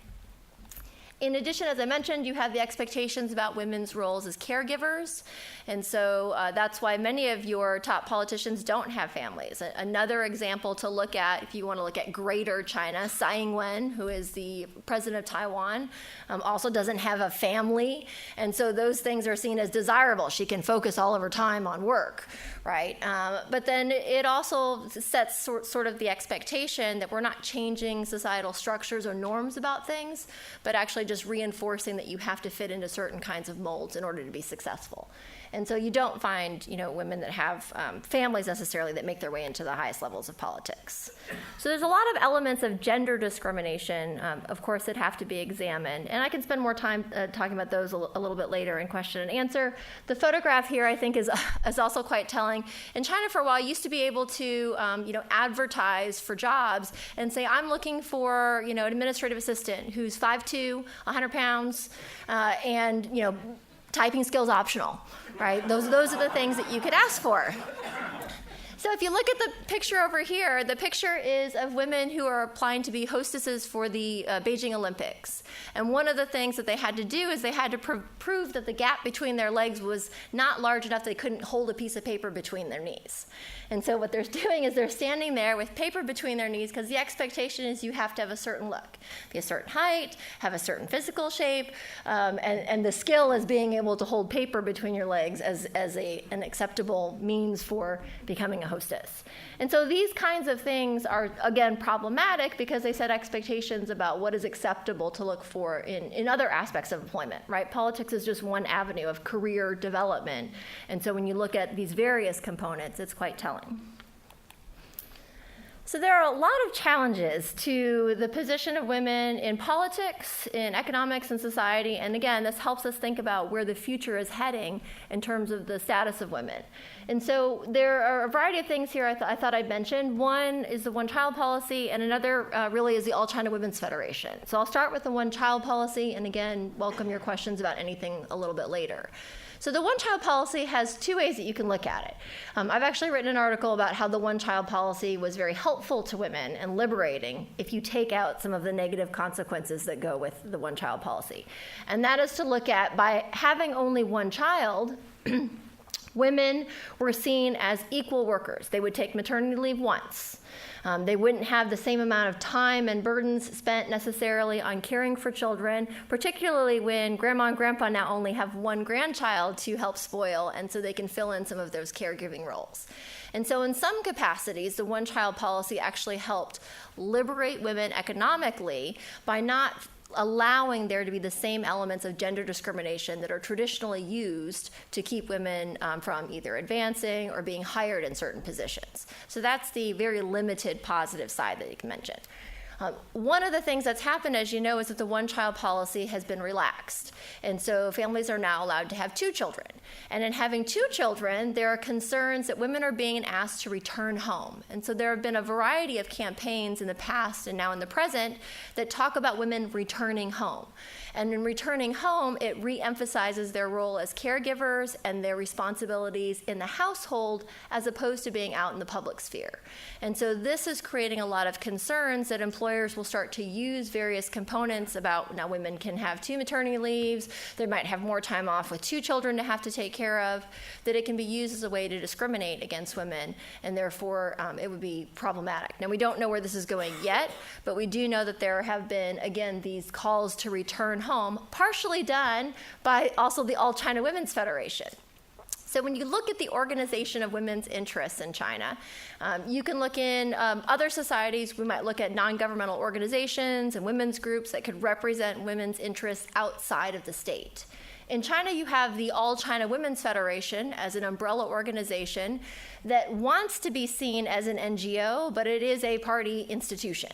In addition, as I mentioned, you have the expectations about women's roles as caregivers. And so that's why many of your top politicians don't have families. Another example to look at, if you want to look at Greater China, Tsai Ing-wen, who is the president of Taiwan, also doesn't have a family. And so those things are seen as desirable. She can focus all of her time on work, right? But then it also sets sort of the expectation that we're not changing societal structures or norms about things, but actually just reinforcing that you have to fit into certain kinds of molds in order to be successful. And so you don't find, women that have families necessarily that make their way into the highest levels of politics. So there's a lot of elements of gender discrimination, of course, that have to be examined. And I can spend more time talking about those a little bit later in question and answer. The photograph here, I think, is also quite telling. In China, for a while, you used to be able to, advertise for jobs and say, I'm looking for, an administrative assistant who's 5'2", 100 pounds, and, typing skills optional, right? Those are the things that you could ask for. So if you look at the picture over here, the picture is of women who are applying to be hostesses for the Beijing Olympics. And one of the things that they had to do is they had to prove that the gap between their legs was not large enough they couldn't hold a piece of paper between their knees. And so what they're doing is they're standing there with paper between their knees because the expectation is you have to have a certain look, be a certain height, have a certain physical shape, and the skill is being able to hold paper between your legs as an acceptable means for becoming a hostess. And so these kinds of things are, again, problematic because they set expectations about what is acceptable to look for in other aspects of employment, right? Politics is just one avenue of career development. And so when you look at these various components, it's quite telling. So there are a lot of challenges to the position of women in politics, in economics, and society. And again, this helps us think about where the future is heading in terms of the status of women. And so there are a variety of things here I thought I'd mention. One is the one-child policy, and another really is the All China Women's Federation. So I'll start with the one-child policy, and again, welcome your questions about anything a little bit later. So the one-child policy has two ways that you can look at it. I've actually written an article about how the one-child policy was very helpful to women and liberating if you take out some of the negative consequences that go with the one-child policy. And that is to look at, by having only one child, women were seen as equal workers. They would take maternity leave once. They wouldn't have the same amount of time and burdens spent necessarily on caring for children, particularly when grandma and grandpa now only have one grandchild to help spoil, and so they can fill in some of those caregiving roles. And so in some capacities, the one-child policy actually helped liberate women economically by not allowing there to be the same elements of gender discrimination that are traditionally used to keep women from either advancing or being hired in certain positions. So that's the very limited positive side that you can mention. One of the things that's happened, as you know, is that the one-child policy has been relaxed. And so families are now allowed to have 2 children. And in having 2 children, there are concerns that women are being asked to return home. And so there have been a variety of campaigns in the past and now in the present that talk about women returning home. And in returning home, it re-emphasizes their role as caregivers and their responsibilities in the household as opposed to being out in the public sphere. And so this is creating a lot of concerns that employers will start to use various components about now women can have 2 maternity leaves, they might have more time off with 2 children to have to take care of, that it can be used as a way to discriminate against women, and therefore it would be problematic. Now, we don't know where this is going yet, but we do know that there have been, again, these calls to return home, partially done by also the All China Women's Federation. So when you look at the organization of women's interests in China, you can look in other societies. We might look at non-governmental organizations and women's groups that could represent women's interests outside of the state. In China, you have the All China Women's Federation as an umbrella organization that wants to be seen as an NGO, but it is a party institution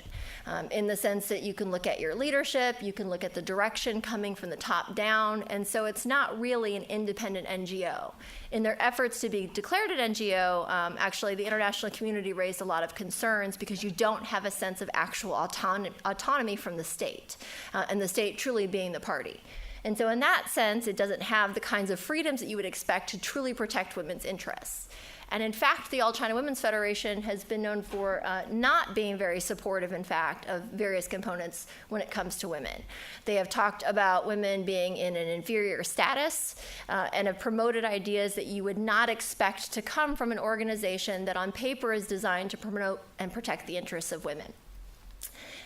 in the sense that you can look at your leadership, you can look at the direction coming from the top down, and so it's not really an independent NGO. In their efforts to be declared an NGO, actually the international community raised a lot of concerns because you don't have a sense of actual autonomy from the state, and the state truly being the party. And so in that sense, it doesn't have the kinds of freedoms that you would expect to truly protect women's interests. And in fact, the All China Women's Federation has been known for not being very supportive, in fact, of various components when it comes to women. They have talked about women being in an inferior status and have promoted ideas that you would not expect to come from an organization that on paper is designed to promote and protect the interests of women.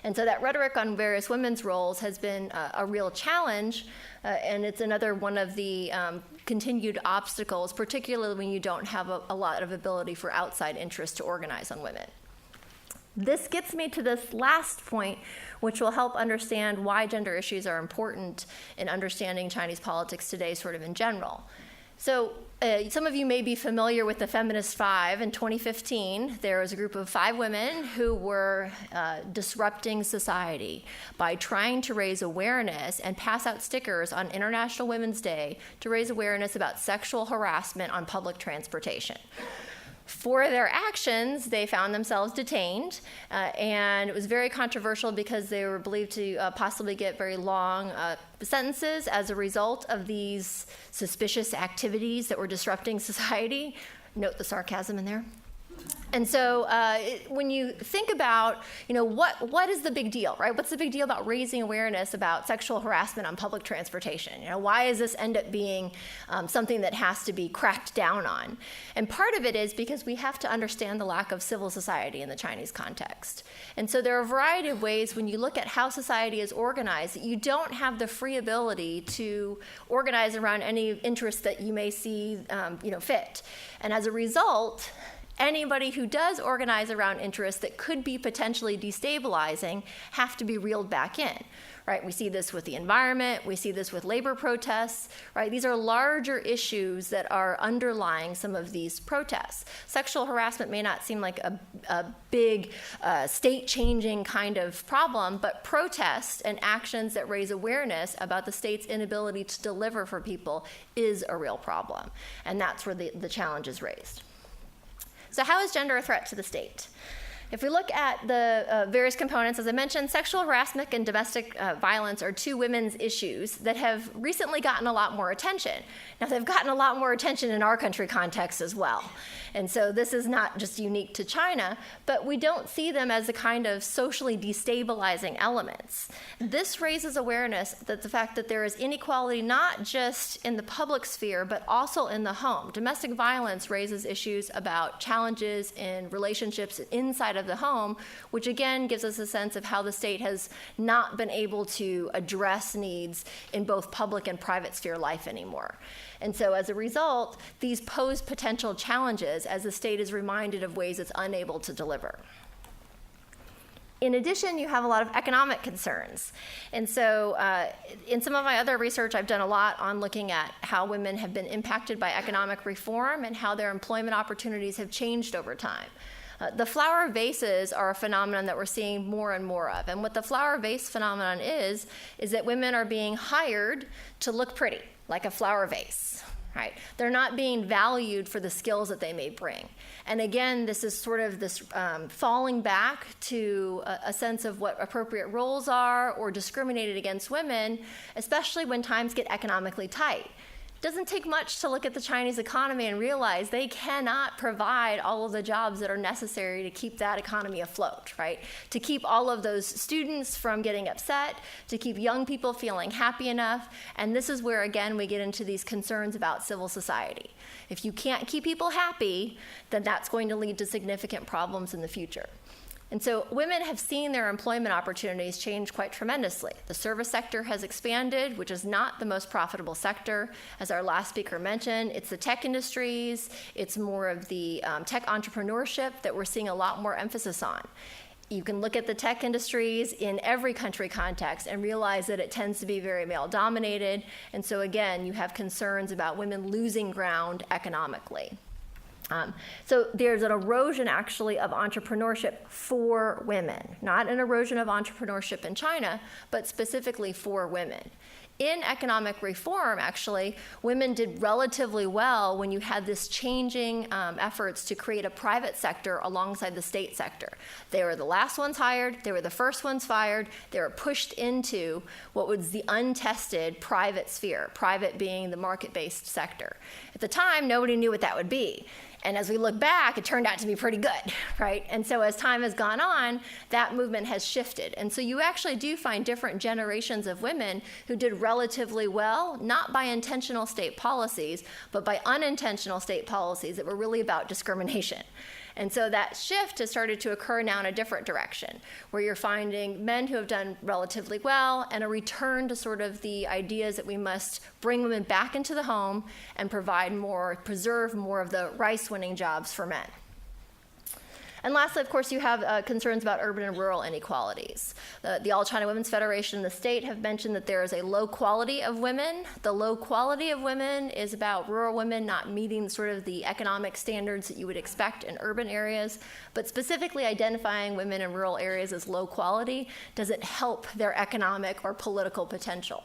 And so that rhetoric on various women's roles has been a real challenge, and it's another one of the continued obstacles, particularly when you don't have a lot of ability for outside interest to organize on women. This gets me to this last point, which will help understand why gender issues are important in understanding Chinese politics today, sort of in general. So some of you may be familiar with the Feminist Five. In 2015, there was a group of 5 women who were disrupting society by trying to raise awareness and pass out stickers on International Women's Day to raise awareness about sexual harassment on public transportation. For their actions, they found themselves detained, and it was very controversial because they were believed to possibly get very long sentences as a result of these suspicious activities that were disrupting society. Note the sarcasm in there. And so when you think about, what is the big deal, right? What's the big deal about raising awareness about sexual harassment on public transportation? Why does this end up being something that has to be cracked down on? And part of it is because we have to understand the lack of civil society in the Chinese context. And so there are a variety of ways when you look at how society is organized that you don't have the free ability to organize around any interests that you may see fit. And as a result, anybody who does organize around interests that could be potentially destabilizing have to be reeled back in, right? We see this with the environment. We see this with labor protests, right? These are larger issues that are underlying some of these protests. Sexual harassment may not seem like a big state-changing kind of problem, but protests and actions that raise awareness about the state's inability to deliver for people is a real problem. And that's where the challenge is raised. So how is gender a threat to the state? If we look at the various components, as I mentioned, sexual harassment and domestic violence are 2 women's issues that have recently gotten a lot more attention. Now, they've gotten a lot more attention in our country context as well. And so this is not just unique to China, but we don't see them as the kind of socially destabilizing elements. This raises awareness that the fact that there is inequality not just in the public sphere, but also in the home. Domestic violence raises issues about challenges in relationships inside of the home, which again gives us a sense of how the state has not been able to address needs in both public and private sphere life anymore. And so as a result, these pose potential challenges as the state is reminded of ways it's unable to deliver. In addition, you have a lot of economic concerns. And so in some of my other research, I've done a lot on looking at how women have been impacted by economic reform and how their employment opportunities have changed over time. The flower vases are a phenomenon that we're seeing more and more of. And what the flower vase phenomenon is that women are being hired to look pretty, like a flower vase, right? They're not being valued for the skills that they may bring. And again, this is sort of this falling back to a sense of what appropriate roles are or discriminated against women, especially when times get economically tight. It doesn't take much to look at the Chinese economy and realize they cannot provide all of the jobs that are necessary to keep that economy afloat, right? To keep all of those students from getting upset, to keep young people feeling happy enough. And this is where, again, we get into these concerns about civil society. If you can't keep people happy, then that's going to lead to significant problems in the future. And so women have seen their employment opportunities change quite tremendously. The service sector has expanded, which is not the most profitable sector. As our last speaker mentioned, it's the tech industries, it's more of the tech entrepreneurship that we're seeing a lot more emphasis on. You can look at the tech industries in every country context and realize that it tends to be very male-dominated. And so again, you have concerns about women losing ground economically. So there's an erosion, actually, of entrepreneurship for women, not an erosion of entrepreneurship in China, but specifically for women. In economic reform, actually, women did relatively well when you had this changing efforts to create a private sector alongside the state sector. They were the last ones hired, they were the first ones fired, they were pushed into what was the untested private sphere, private being the market-based sector. At the time, nobody knew what that would be. And as we look back, it turned out to be pretty good, right? And so as time has gone on, that movement has shifted. And so you actually do find different generations of women who did relatively well, not by intentional state policies, but by unintentional state policies that were really about discrimination. And so that shift has started to occur now in a different direction, where you're finding men who have done relatively well and a return to sort of the ideas that we must bring women back into the home and provide more, preserve more of the rice-winning jobs for men. And lastly, of course, you have concerns about urban and rural inequalities. The All China Women's Federation and the state have mentioned that there is a low quality of women. The low quality of women is about rural women not meeting sort of the economic standards that you would expect in urban areas, but specifically identifying women in rural areas as low quality doesn't help their economic or political potential.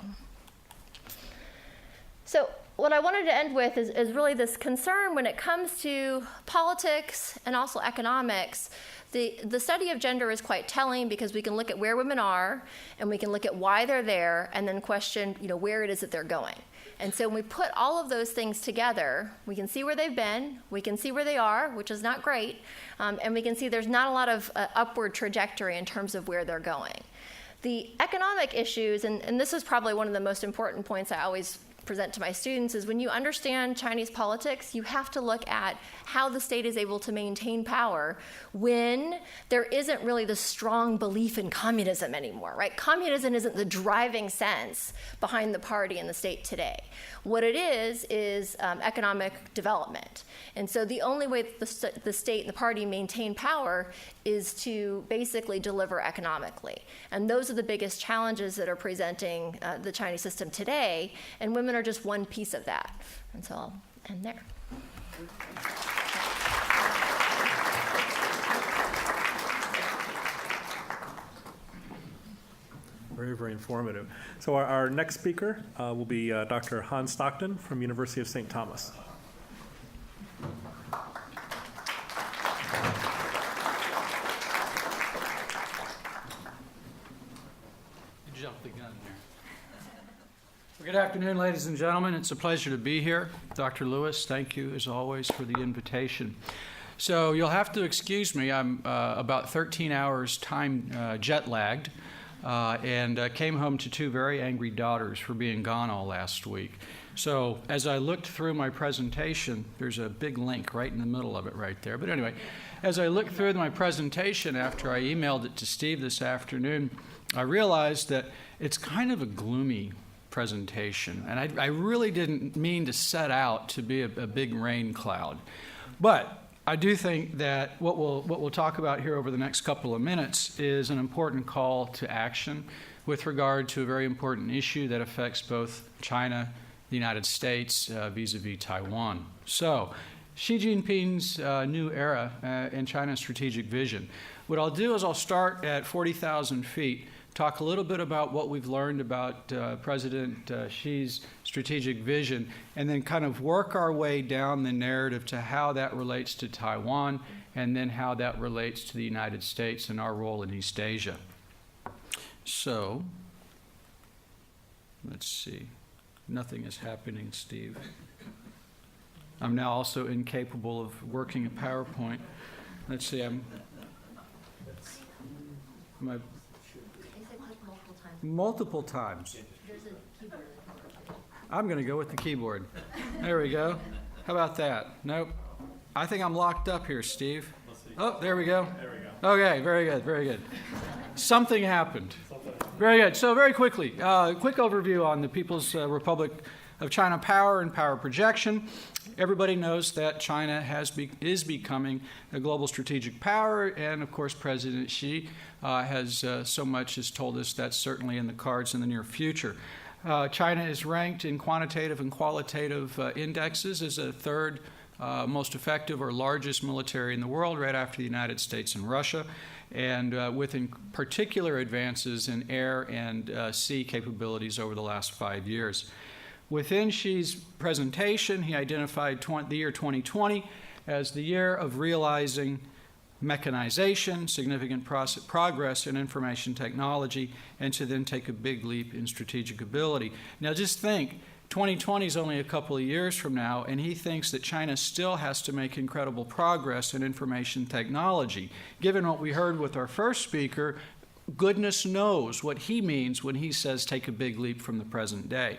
So what I wanted to end with is really this concern when it comes to politics and also economics. The study of gender is quite telling because we can look at where women are and we can look at why they're there and then question, where it is that they're going. And so when we put all of those things together, we can see where they've been, we can see where they are, which is not great, and we can see there's not a lot of upward trajectory in terms of where they're going. The economic issues, and this is probably one of the most important points I always present to my students, is when you understand Chinese politics, you have to look at how the state is able to maintain power when there isn't really the strong belief in communism anymore, right? Communism isn't the driving sense behind the party in the state today. What it is economic development. And so the only way that the state and the party maintain power is to basically deliver economically. And those are the biggest challenges that are presenting the Chinese system today, and women are just one piece of that. And so I'll end there.
Very, very informative. So our next speaker will be Dr. Hans Stockton from University of St. Thomas.
You jumped the gun there. Well, good afternoon, ladies and gentlemen. It's a pleasure to be here. Dr. Lewis, thank you, as always, for the invitation. So you'll have to excuse me. I'm about 13 hours time jet lagged. And came home to two very angry daughters for being gone all last week. So as I looked through my presentation, there's a big link right in the middle of it right there. But anyway, as I looked through my presentation after I emailed it to Steve this afternoon, I realized that it's kind of a gloomy presentation. And I really didn't mean to set out to be a big rain cloud. But I do think that what we'll talk about here over the next couple of minutes is an important call to action with regard to a very important issue that affects both China, the United States, vis-a-vis Taiwan. So, Xi Jinping's new era in China's strategic vision. What I'll do is I'll start at 40,000 feet, talk a little bit about what we've learned about President Xi's strategic vision, and then kind of work our way down the narrative to how that relates to Taiwan, and then how that relates to the United States and our role in East Asia. So, let's see. Nothing is happening, Steve. I'm now also incapable of working a PowerPoint. Let's see, multiple times. I'm going to go with the keyboard. There we go. How about that? Nope. I think I'm locked up here, Steve. Oh, there we go.
There we go.
Okay, very good, very good. Something happened. Very good. So very quickly, quick overview on the People's Republic of China power and power projection. Everybody knows that China is becoming a global strategic power, and of course President Xi has so much as told us that's certainly in the cards in the near future. China is ranked in quantitative and qualitative indexes as a third most effective or largest military in the world, right after the United States and Russia, and with in particular advances in air and sea capabilities over the last 5 years. Within Xi's presentation, he identified the year 2020 as the year of realizing mechanization, significant progress in information technology, and to then take a big leap in strategic ability. Now just think, 2020 is only a couple of years from now, and he thinks that China still has to make incredible progress in information technology. Given what we heard with our first speaker, goodness knows what he means when he says take a big leap from the present day.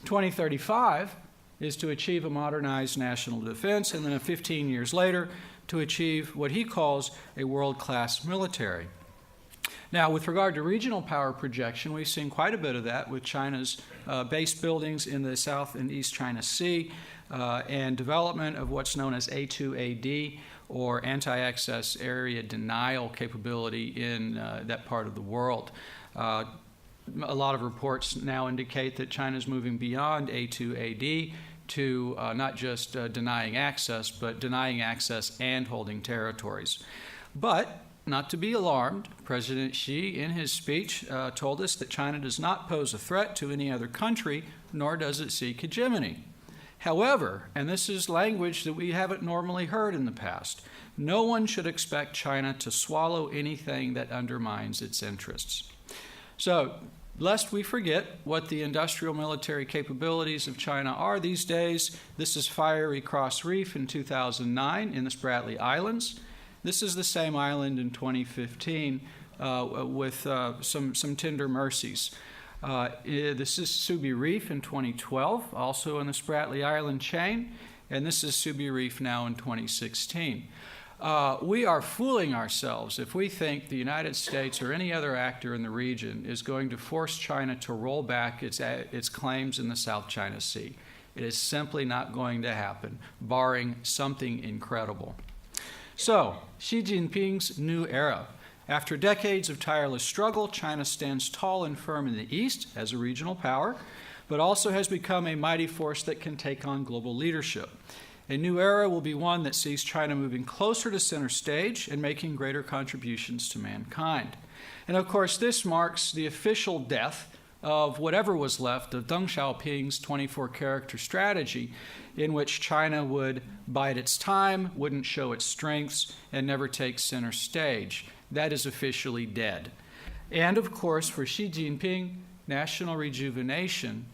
2035 is to achieve a modernized national defense, and then 15 years later to achieve what he calls a world-class military. Now, with regard to regional power projection, we've seen quite a bit of that with China's base buildings in the South and East China Sea and development of what's known as A2AD, or anti-access area denial capability in that part of the world. A lot of reports now indicate that China is moving beyond A2AD to not just denying access, but denying access and holding territories. But not to be alarmed, President Xi, in his speech, told us that China does not pose a threat to any other country, nor does it seek hegemony. However, and this is language that we haven't normally heard in the past, no one should expect China to swallow anything that undermines its interests. So, lest we forget what the industrial military capabilities of China are these days, this is Fiery Cross Reef in 2009 in the Spratly Islands. This is the same island in 2015 with some tender mercies. This is Subi Reef in 2012, also in the Spratly Island chain, and this is Subi Reef now in 2016. We are fooling ourselves if we think the United States or any other actor in the region is going to force China to roll back its claims in the South China Sea. It is simply not going to happen, barring something incredible. So, Xi Jinping's new era. After decades of tireless struggle, China stands tall and firm in the East as a regional power, but also has become a mighty force that can take on global leadership. A new era will be one that sees China moving closer to center stage and making greater contributions to mankind. And of course, this marks the official death of whatever was left of Deng Xiaoping's 24-character strategy, in which China would bide its time, wouldn't show its strengths, and never take center stage. That is officially dead. And of course, for Xi Jinping, national rejuvenation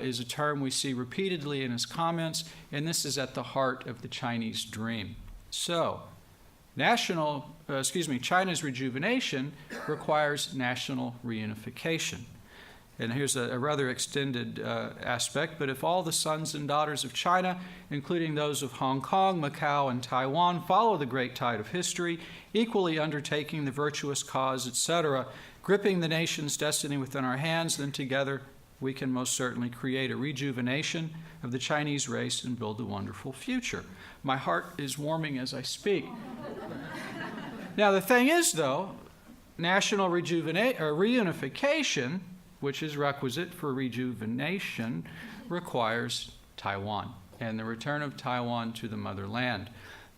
is a term we see repeatedly in his comments, and this is at the heart of the Chinese dream. So, China's rejuvenation requires national reunification. And here's a rather extended aspect, but if all the sons and daughters of China, including those of Hong Kong, Macau, and Taiwan, follow the great tide of history, equally undertaking the virtuous cause, etc., gripping the nation's destiny within our hands, then together we can most certainly create a rejuvenation of the Chinese race and build a wonderful future. My heart is warming as I speak. Now, the thing is, though, national reunification, which is requisite for rejuvenation, requires Taiwan and the return of Taiwan to the motherland.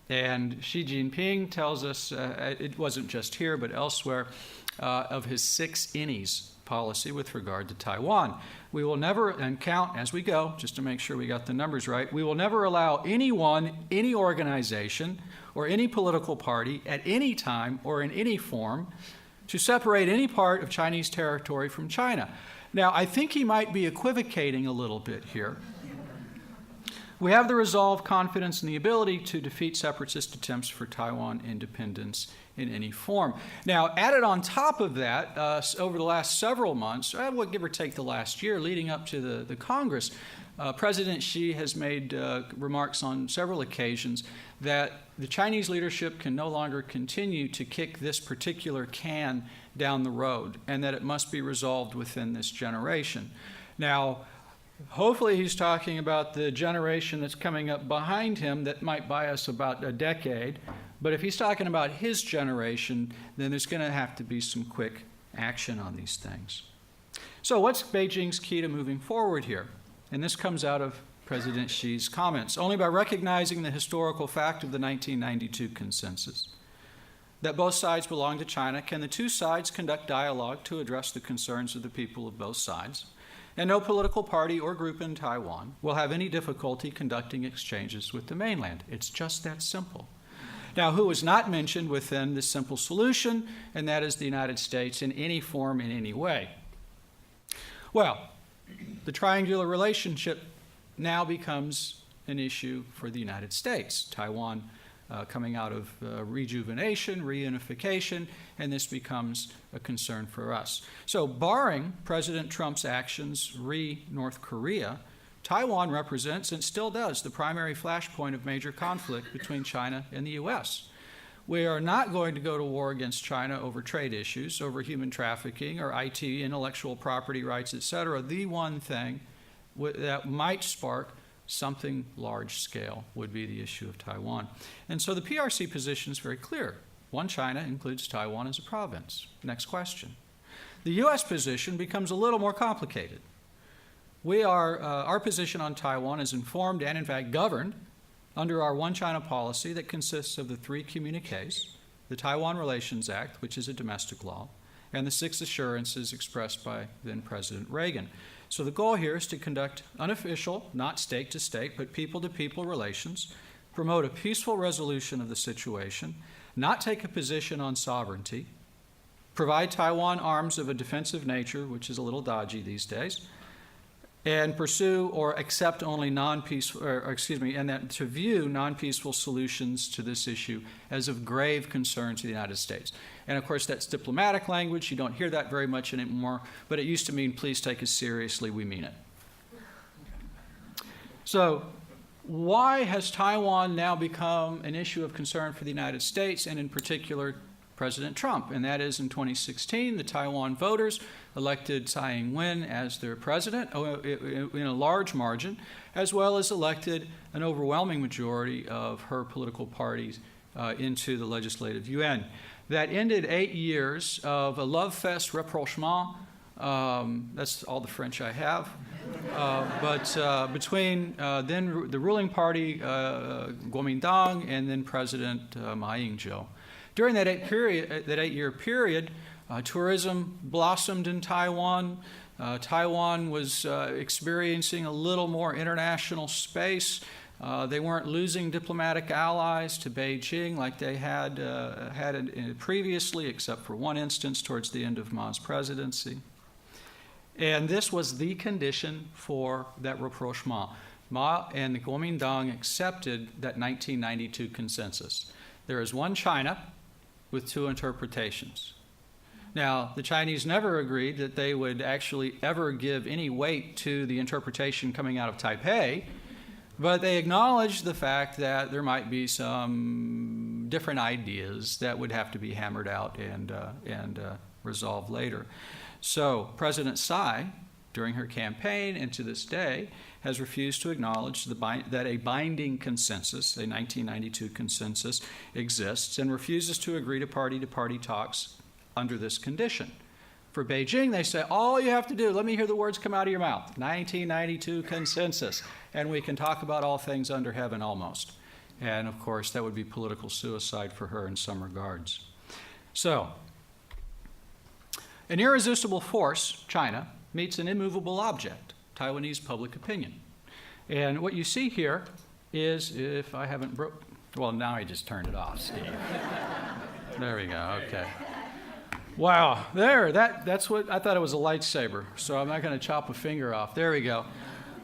And Xi Jinping tells us, it wasn't just here but elsewhere, of his 6 innies policy with regard to Taiwan. We will never, and count as we go, just to make sure we got the numbers right, we will never allow anyone, any organization, or any political party at any time or in any form to separate any part of Chinese territory from China. Now, I think he might be equivocating a little bit here. We have the resolve, confidence, and the ability to defeat separatist attempts for Taiwan independence in any form. Now, added on top of that, over the last several months, give or take the last year, leading up to the Congress, President Xi has made remarks on several occasions that the Chinese leadership can no longer continue to kick this particular can down the road, and that it must be resolved within this generation. Now, hopefully he's talking about the generation that's coming up behind him that might buy us about a decade, but if he's talking about his generation, then there's going to have to be some quick action on these things. So what's Beijing's key to moving forward here? And this comes out of President Xi's comments. Only by recognizing the historical fact of the 1992 consensus, that both sides belong to China, can the two sides conduct dialogue to address the concerns of the people of both sides. And no political party or group in Taiwan will have any difficulty conducting exchanges with the mainland. It's just that simple. Now, who is not mentioned within this simple solution, and that is the United States in any form, in any way. Well, the triangular relationship now becomes an issue for the United States. Taiwan coming out of rejuvenation, reunification, and this becomes a concern for us. So barring President Trump's actions re-North Korea, Taiwan represents, and still does, the primary flashpoint of major conflict between China and the U.S. We are not going to go to war against China over trade issues, over human trafficking, or IT, intellectual property rights, etc. The one thing that might spark something large scale would be the issue of Taiwan. And so the PRC position is very clear. One China includes Taiwan as a province. Next question. The U.S. position becomes a little more complicated. Our position on Taiwan is informed and, in fact, governed under our One China policy that consists of the 3 communiques, the Taiwan Relations Act, which is a domestic law, and the 6 assurances expressed by then President Reagan. So the goal here is to conduct unofficial, not state-to-state, but people-to-people relations, promote a peaceful resolution of the situation, not take a position on sovereignty, provide Taiwan arms of a defensive nature, which is a little dodgy these days, and pursue or accept only and that to view non-peaceful solutions to this issue as of grave concern to the United States. And of course, that's diplomatic language. You don't hear that very much anymore, but it used to mean, please take us seriously, we mean it. So why has Taiwan now become an issue of concern for the United States, and in particular, President Trump? And that is in 2016, the Taiwan voters elected Tsai Ing-wen as their president in a large margin, as well as elected an overwhelming majority of her political parties into the legislative yuan. That ended 8 years of a love fest rapprochement. That's all the French I have. But between then the ruling party, Kuomintang, and then President Ma Ying-jeou. During that 8-year period, tourism blossomed in Taiwan. Taiwan was experiencing a little more international space. They weren't losing diplomatic allies to Beijing like they had previously, except for one instance towards the end of Ma's presidency. And this was the condition for that rapprochement. Ma and the Kuomintang accepted that 1992 consensus. There is one China with 2 interpretations. Now, the Chinese never agreed that they would actually ever give any weight to the interpretation coming out of Taipei, but they acknowledged the fact that there might be some different ideas that would have to be hammered out and resolved later. So President Tsai, during her campaign and to this day, has refused to acknowledge that a binding consensus, a 1992 consensus, exists, and refuses to agree to party talks under this condition. For Beijing, they say, all you have to do, let me hear the words come out of your mouth, 1992 consensus, and we can talk about all things under heaven almost. And of course, that would be political suicide for her in some regards. So, an irresistible force, China, meets an immovable object, Taiwanese public opinion. And what you see here is, if I haven't well, now I just turned it off, Steve. There we go, okay. Wow, that's what, I thought it was a lightsaber, so I'm not going to chop a finger off. There we go.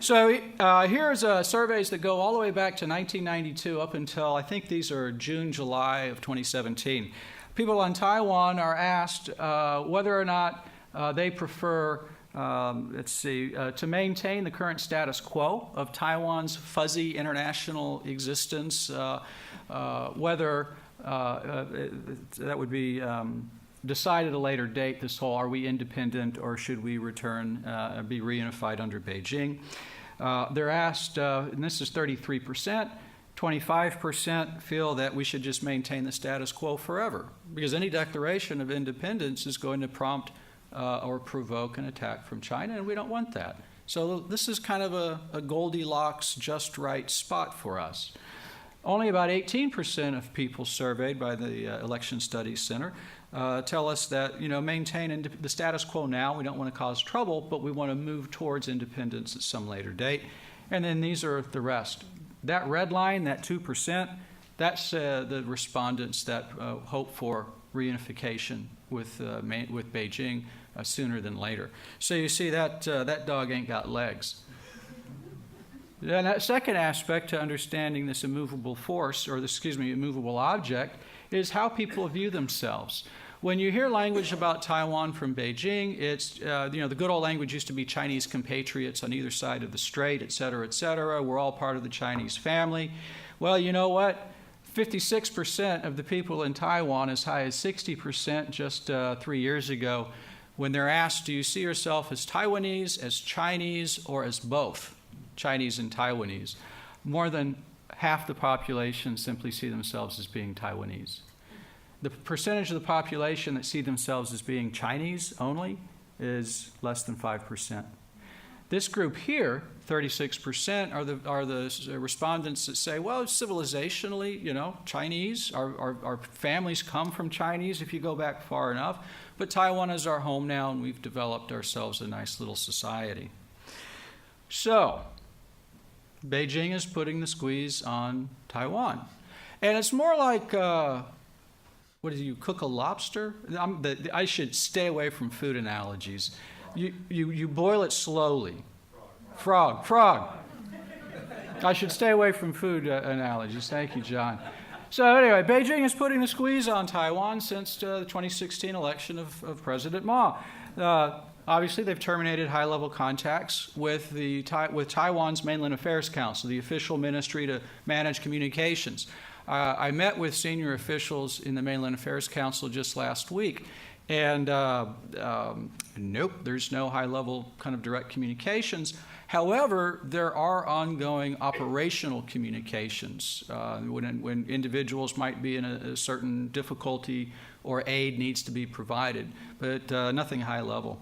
So here's surveys that go all the way back to 1992 up until, I think these are June, July of 2017. People on Taiwan are asked whether or not they prefer, to maintain the current status quo of Taiwan's fuzzy international existence, whether that would be decide at a later date, this whole are we independent or should we return, be reunified under Beijing. They're asked, and this is 33%, 25% feel that we should just maintain the status quo forever, because any declaration of independence is going to prompt or provoke an attack from China, and we don't want that. So this is kind of a Goldilocks, just right spot for us. Only about 18% of people surveyed by the Election Studies Center tell us that, maintain the status quo now. We don't want to cause trouble, but we want to move towards independence at some later date. And then these are the rest. That red line, that 2%, that's the respondents that hope for reunification with Beijing sooner than later. So you see that dog ain't got legs. And that second aspect to understanding this immovable force, immovable object, is how people view themselves. When you hear language about Taiwan from Beijing, it's, the good old language used to be Chinese compatriots on either side of the strait, et cetera, et cetera. We're all part of the Chinese family. Well, you know what? 56% of the people in Taiwan, as high as 60% just 3 years ago, when they're asked, do you see yourself as Taiwanese, as Chinese, or as both? Chinese and Taiwanese. More than half the population simply see themselves as being Taiwanese. The percentage of the population that see themselves as being Chinese only is less than 5%. This group here, 36%, are the respondents that say, well, civilizationally, Chinese, our families come from Chinese if you go back far enough, but Taiwan is our home now, and we've developed ourselves a nice little society. So, Beijing is putting the squeeze on Taiwan. And it's more like, what do you cook a lobster? I should stay away from food analogies. You boil it slowly. Frog. I should stay away from food analogies. Thank you, John. So anyway, Beijing is putting the squeeze on Taiwan since the 2016 election of President Ma. Obviously, they've terminated high-level contacts with Taiwan's Mainland Affairs Council, the official ministry to manage communications. I met with senior officials in the Mainland Affairs Council just last week, and nope, there's no high-level kind of direct communications. However, there are ongoing operational communications when individuals might be in a certain difficulty or aid needs to be provided, but nothing high level.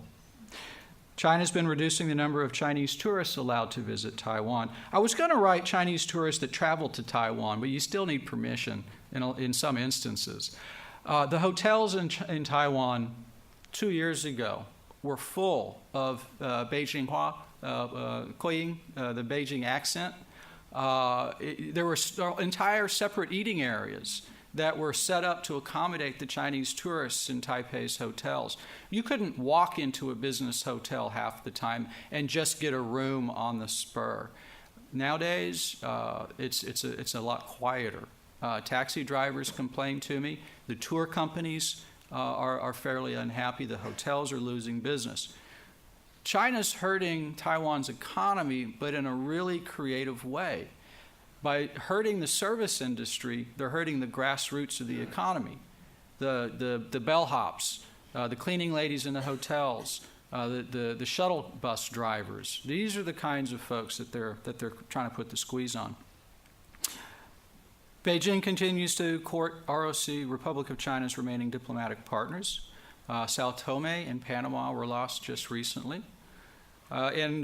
China's been reducing the number of Chinese tourists allowed to visit Taiwan. I was going to write Chinese tourists that travel to Taiwan, but you still need permission in some instances. The hotels in Taiwan 2 years ago were full of Beijing Hua, Koying, the Beijing accent. There were entire separate eating areas that were set up to accommodate the Chinese tourists in Taipei's hotels. You couldn't walk into a business hotel half the time and just get a room on the spur. Nowadays, it's a lot quieter. Taxi drivers complain to me. The tour companies are fairly unhappy. The hotels are losing business. China's hurting Taiwan's economy, but in a really creative way. By hurting the service industry, they're hurting the grassroots of the economy. The bellhops, the cleaning ladies in the hotels, the shuttle bus drivers. These are the kinds of folks that they're trying to put the squeeze on. Beijing continues to court ROC, Republic of China's remaining diplomatic partners. Sao Tome and Panama were lost just recently. Barring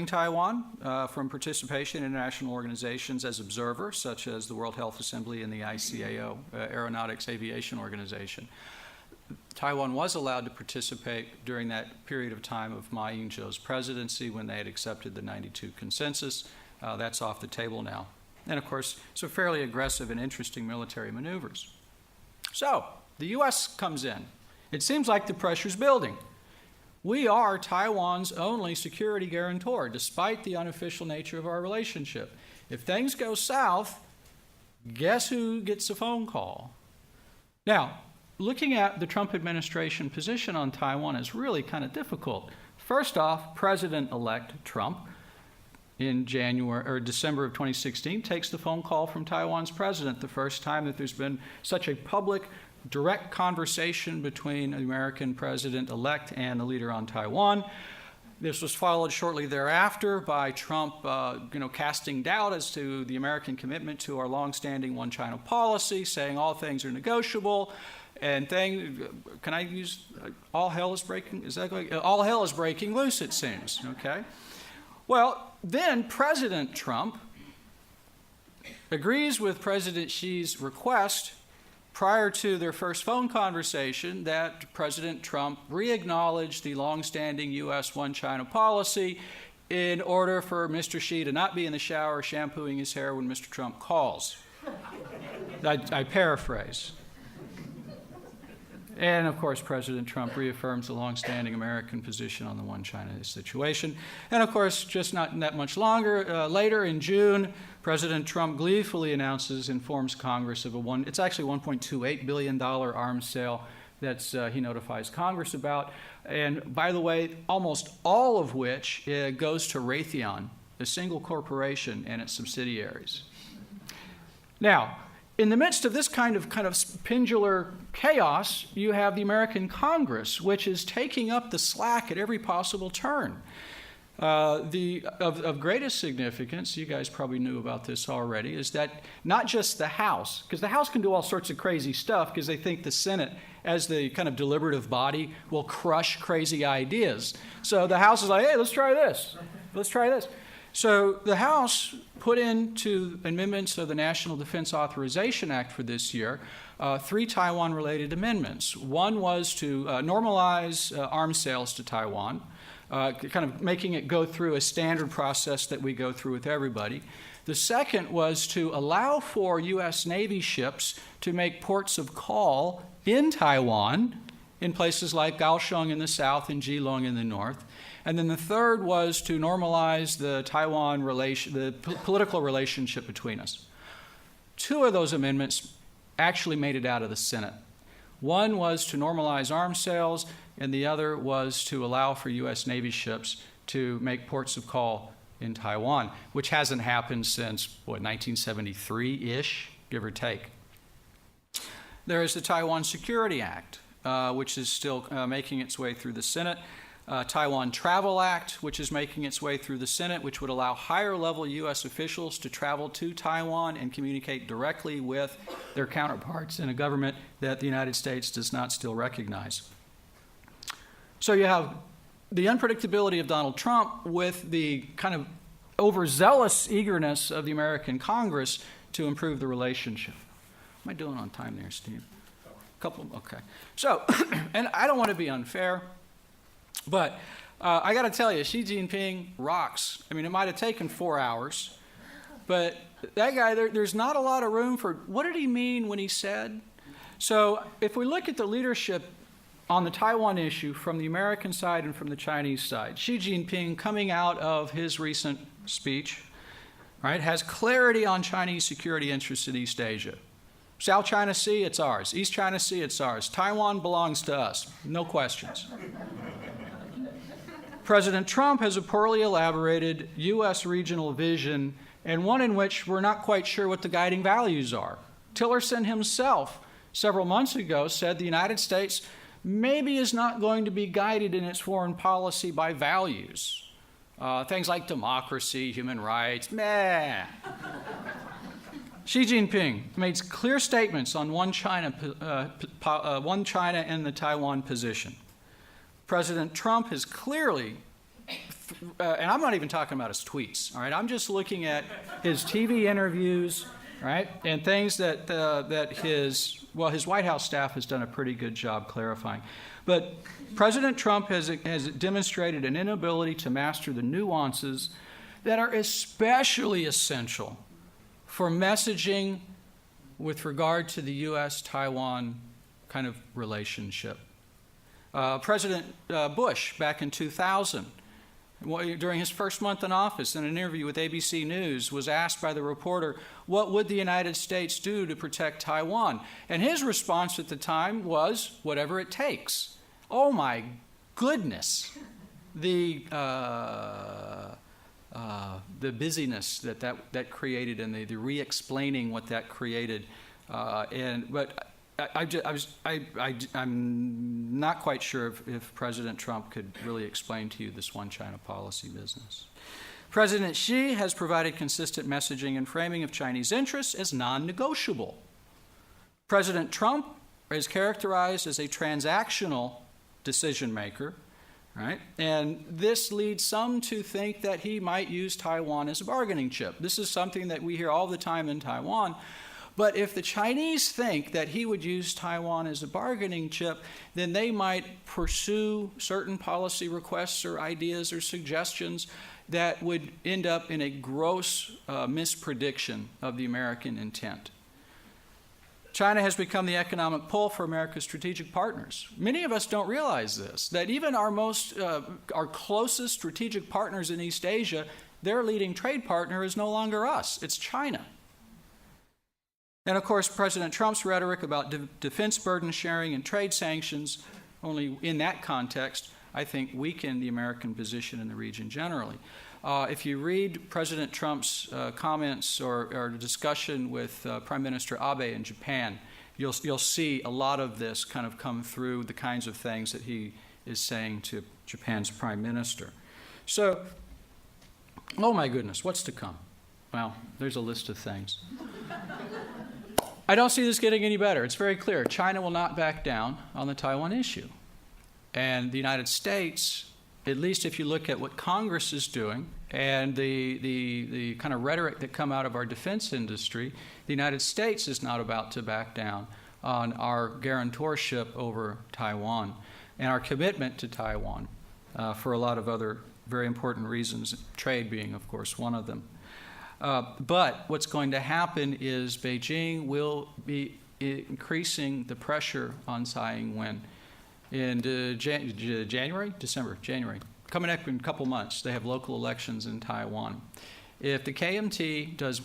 Taiwan from participation in international organizations as observers, such as the World Health Assembly and the ICAO, Aeronautics Aviation Organization. Taiwan was allowed to participate during that period of time of Ma Ying-jeou's presidency when they had accepted the 92 consensus. That's off the table now. And of course, some fairly aggressive and interesting military maneuvers. So, the U.S. comes in. It seems like the pressure's building. We are Taiwan's only security guarantor, despite the unofficial nature of our relationship. If things go south, guess who gets a phone call? Now, looking at the Trump administration position on Taiwan is really kind of difficult. First off, President-elect Trump in December of 2016 takes the phone call from Taiwan's president, the first time that there's been such a public direct conversation between the American president-elect and the leader on Taiwan. This was followed shortly thereafter by Trump, casting doubt as to the American commitment to our longstanding one China policy, saying all things are negotiable, and can I use all hell is breaking? Is that going? All hell is breaking loose, it seems. Okay. Well, then President Trump agrees with President Xi's request prior to their first phone conversation that President Trump re-acknowledge the longstanding U.S. one China policy in order for Mr. Xi to not be in the shower shampooing his hair when Mr. Trump calls. I paraphrase. And, of course, President Trump reaffirms the longstanding American position on the one China situation. And, of course, just not that much longer, later in June, President Trump gleefully informs Congress of it's actually $1.28 billion arms sale that he notifies Congress about. And, by the way, almost all of which goes to Raytheon, a single corporation, and its subsidiaries. Now, in the midst of this kind of pendular chaos, you have the American Congress, which is taking up the slack at every possible turn. Of greatest significance, you guys probably knew about this already, is that not just the House, because the House can do all sorts of crazy stuff because they think the Senate, as the kind of deliberative body, will crush crazy ideas. So the House is like, hey, let's try this. Let's try this. So the House put into amendments of the National Defense Authorization Act for this year 3 Taiwan-related amendments. One was to normalize arms sales to Taiwan, kind of making it go through a standard process that we go through with everybody. The second was to allow for U.S. Navy ships to make ports of call in Taiwan, in places like Kaohsiung in the south and Keelung in the north. And then the third was to normalize the political relationship between us. 2 of those amendments actually made it out of the Senate. One was to normalize arms sales, and the other was to allow for U.S. Navy ships to make ports of call in Taiwan, which hasn't happened since, 1973-ish, give or take. There is the Taiwan Security Act, which is still making its way through the Senate. Taiwan Travel Act, which is making its way through the Senate, which would allow higher-level U.S. officials to travel to Taiwan and communicate directly with their counterparts in a government that the United States does not still recognize. So you have the unpredictability of Donald Trump with the kind of overzealous eagerness of the American Congress to improve the relationship. What am I doing on time there, Steve? Okay. So, and I don't want to be unfair, but I got to tell you, Xi Jinping rocks. I mean, it might have taken 4 hours, but that guy, there's not a lot of room for, what did he mean when he said? So if we look at the leadership on the Taiwan issue from the American side and from the Chinese side, Xi Jinping, coming out of his recent speech, right, has clarity on Chinese security interests in East Asia. South China Sea, it's ours. East China Sea, it's ours. Taiwan belongs to us. No questions. President Trump has a poorly elaborated U.S. regional vision, and one in which we're not quite sure what the guiding values are. Tillerson himself, several months ago, said the United States maybe is not going to be guided in its foreign policy by values. Things like democracy, human rights, meh. Xi Jinping made clear statements on one China and the Taiwan position. President Trump has clearly, and I'm not even talking about his tweets, all right? I'm just looking at his TV interviews, right? And things that his White House staff has done a pretty good job clarifying. But President Trump has demonstrated an inability to master the nuances that are especially essential for messaging with regard to the U.S.-Taiwan kind of relationship. President Bush, back in 2000, during his first month in office, in an interview with ABC News, was asked by the reporter, what would the United States do to protect Taiwan? And his response at the time was, whatever it takes. Oh my goodness. The busyness that created and the re-explaining what that created. I'm not quite sure if President Trump could really explain to you this one China policy business. President Xi has provided consistent messaging and framing of Chinese interests as non-negotiable. President Trump is characterized as a transactional decision maker, right? And this leads some to think that he might use Taiwan as a bargaining chip. This is something that we hear all the time in Taiwan. But if the Chinese think that he would use Taiwan as a bargaining chip, then they might pursue certain policy requests or ideas or suggestions that would end up in a gross misprediction of the American intent. China has become the economic pull for America's strategic partners. Many of us don't realize this, that even our closest strategic partners in East Asia, their leading trade partner is no longer us, it's China. And of course, President Trump's rhetoric about defense burden sharing and trade sanctions, only in that context, I think weaken the American position in the region generally. If you read President Trump's comments or discussion with Prime Minister Abe in Japan, you'll see a lot of this kind of come through the kinds of things that he is saying to Japan's Prime Minister. So Oh my goodness, what's to come? Well, there's a list of things. I don't see this getting any better. It's very clear. China will not back down on the Taiwan issue. And the United States, at least if you look at what Congress is doing and the kind of rhetoric that come out of our defense industry, the United States is not about to back down on our guarantorship over Taiwan and our commitment to Taiwan for a lot of other very important reasons, trade being, of course, one of them. But what's going to happen is Beijing will be increasing the pressure on Tsai Ing-wen in January, coming up in a couple months. They have local elections in Taiwan. If the KMT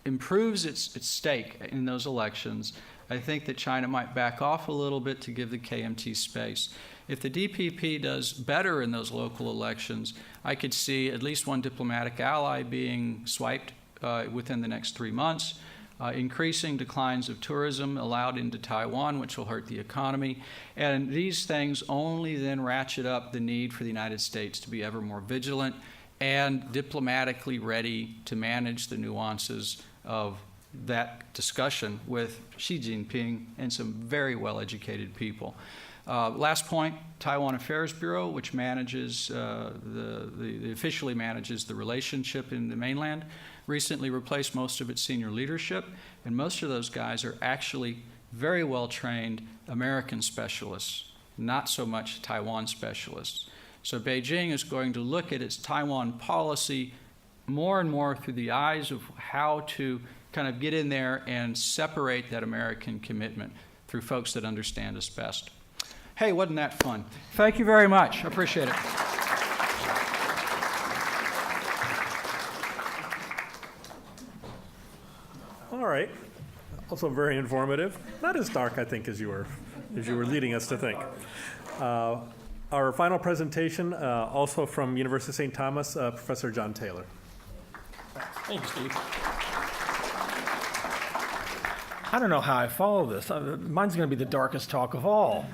improves its stake in those elections, I think that China might back off a little bit to give the KMT space. If the DPP does better in those local elections, I could see at least one diplomatic ally being swiped within the next 3 months, increasing declines of tourism allowed into Taiwan, which will hurt the economy. And these things only then ratchet up the need for the United States to be ever more vigilant and diplomatically ready to manage the nuances of that discussion with Xi Jinping and some very well-educated people. Last point, Taiwan Affairs Bureau, which manages officially manages the relationship in the mainland, recently replaced most of its senior leadership, and most of those guys are actually very well-trained American specialists, not so much Taiwan specialists. So Beijing is going to look at its Taiwan policy more and more through the eyes of how to kind of get in there and separate that American commitment through folks that understand us best. Hey, wasn't that fun? Thank you very much. I appreciate it.
All right. Also very informative. Not as dark, I think, as you were leading us to think. Our final presentation, also from University of St. Thomas, Professor John Taylor.
Thank you, Steve. I don't know how I follow this. Mine's going to be the darkest talk of all.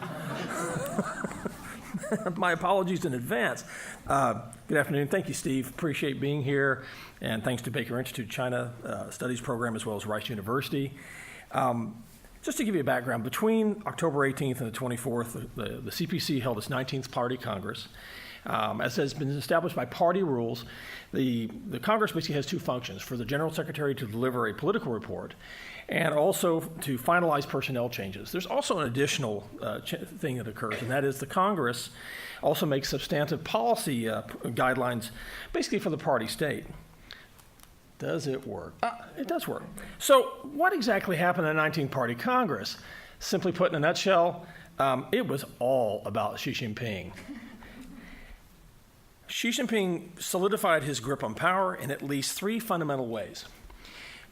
My apologies in advance. Good afternoon. Thank you, Steve. Appreciate being here. And thanks to Baker Institute China Studies Program as well as Rice University. Just to give you a background, between October 18th and the 24th, the CPC held its 19th Party Congress. As has been established by party rules, the Congress basically has two functions: for the General Secretary to deliver a political report and also to finalize personnel changes. There's also an additional thing that occurs, and that is the Congress also makes substantive policy guidelines basically for the party state. Does it work? It does work. So what exactly happened at the 19th Party Congress? Simply put, in a nutshell, it was all about Xi Jinping. Xi Jinping solidified his grip on power in at least three fundamental ways: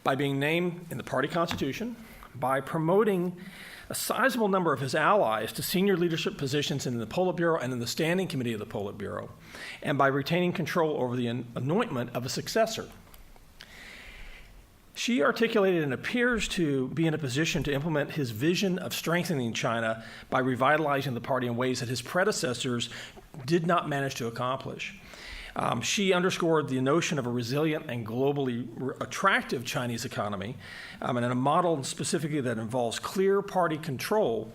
by being named in the party constitution, by promoting a sizable number of his allies to senior leadership positions in the Politburo and in the Standing Committee of the Politburo, and by retaining control over the anointment of a successor. Xi articulated and appears to be in a position to implement his vision of strengthening China by revitalizing the party in ways that his predecessors did not manage to accomplish. Xi underscored the notion of a resilient and globally attractive Chinese economy, and in a model specifically that involves clear party control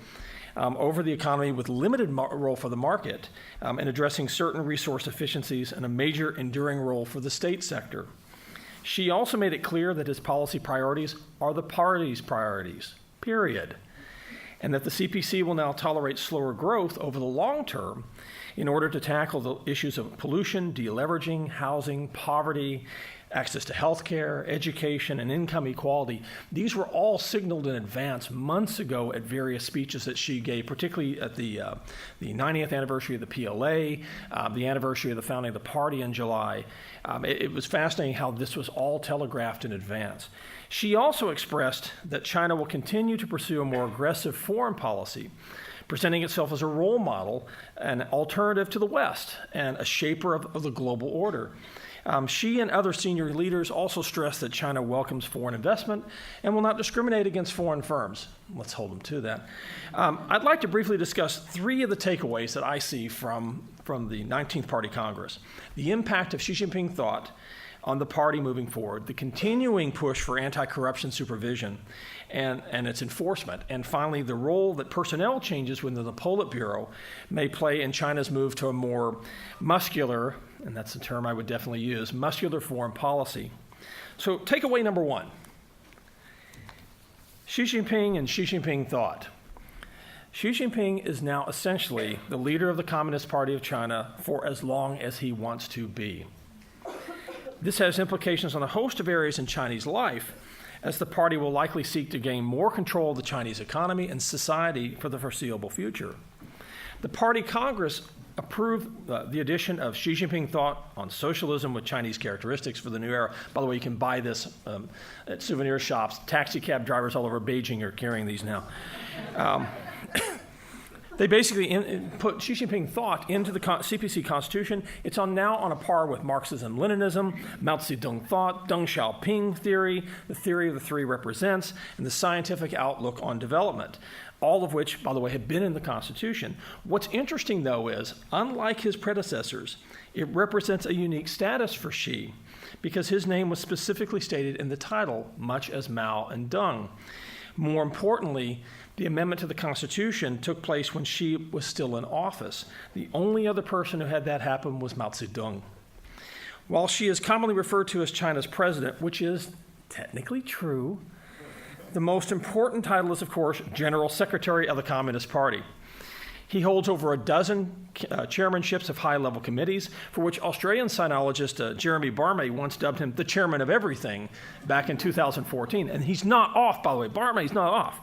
over the economy with limited role for the market in addressing certain resource efficiencies and a major enduring role for the state sector. Xi also made it clear that his policy priorities are the party's priorities, period, and that the CPC will now tolerate slower growth over the long term in order to tackle the issues of pollution, deleveraging, housing, poverty, access to health care, education, and income equality. These were all signaled in advance months ago at various speeches that Xi gave, particularly at the 90th anniversary of the PLA, the anniversary of the founding of the party in July. It was fascinating how this was all telegraphed in advance. Xi also expressed that China will continue to pursue a more aggressive foreign policy, presenting itself as a role model, an alternative to the West, and a shaper of the global order. Xi and other senior leaders also stressed that China welcomes foreign investment and will not discriminate against foreign firms. Let's hold them to that. I'd like to briefly discuss three of the takeaways that I see from from the 19th Party Congress, the impact of Xi Jinping thought on the party moving forward, the continuing push for anti-corruption supervision and its enforcement, and finally the role that personnel changes within the Politburo may play in China's move to a more muscular, and that's the term I would definitely use, muscular foreign policy. So takeaway number one, Xi Jinping and Xi Jinping thought. Xi Jinping is now essentially the leader of the Communist Party of China for as long as he wants to be. This has implications on a host of areas in Chinese life, as the party will likely seek to gain more control of the Chinese economy and society for the foreseeable future. The Party Congress approved the addition of Xi Jinping thought on socialism with Chinese characteristics for the new era. By the way, you can buy this at souvenir shops. Taxi cab drivers all over Beijing are carrying these now. They basically put Xi Jinping thought into the CPC Constitution. It's now on a par with Marxism, Leninism, Mao Zedong thought, Deng Xiaoping theory, the theory of the three represents, and the scientific outlook on development, all of which, by the way, have been in the Constitution. What's interesting, though, is, unlike his predecessors, it represents a unique status for Xi, because his name was specifically stated in the title, much as Mao and Deng. More importantly, the amendment to the Constitution took place when Xi was still in office. The only other person who had that happen was Mao Zedong. While Xi is commonly referred to as China's president, which is technically true, the most important title is, of course, General Secretary of the Communist Party. He holds over a dozen chairmanships of high-level committees, for which Australian sinologist Jeremy Barmay once dubbed him the chairman of everything back in 2014. And he's not off, by the way. Barmay's not off.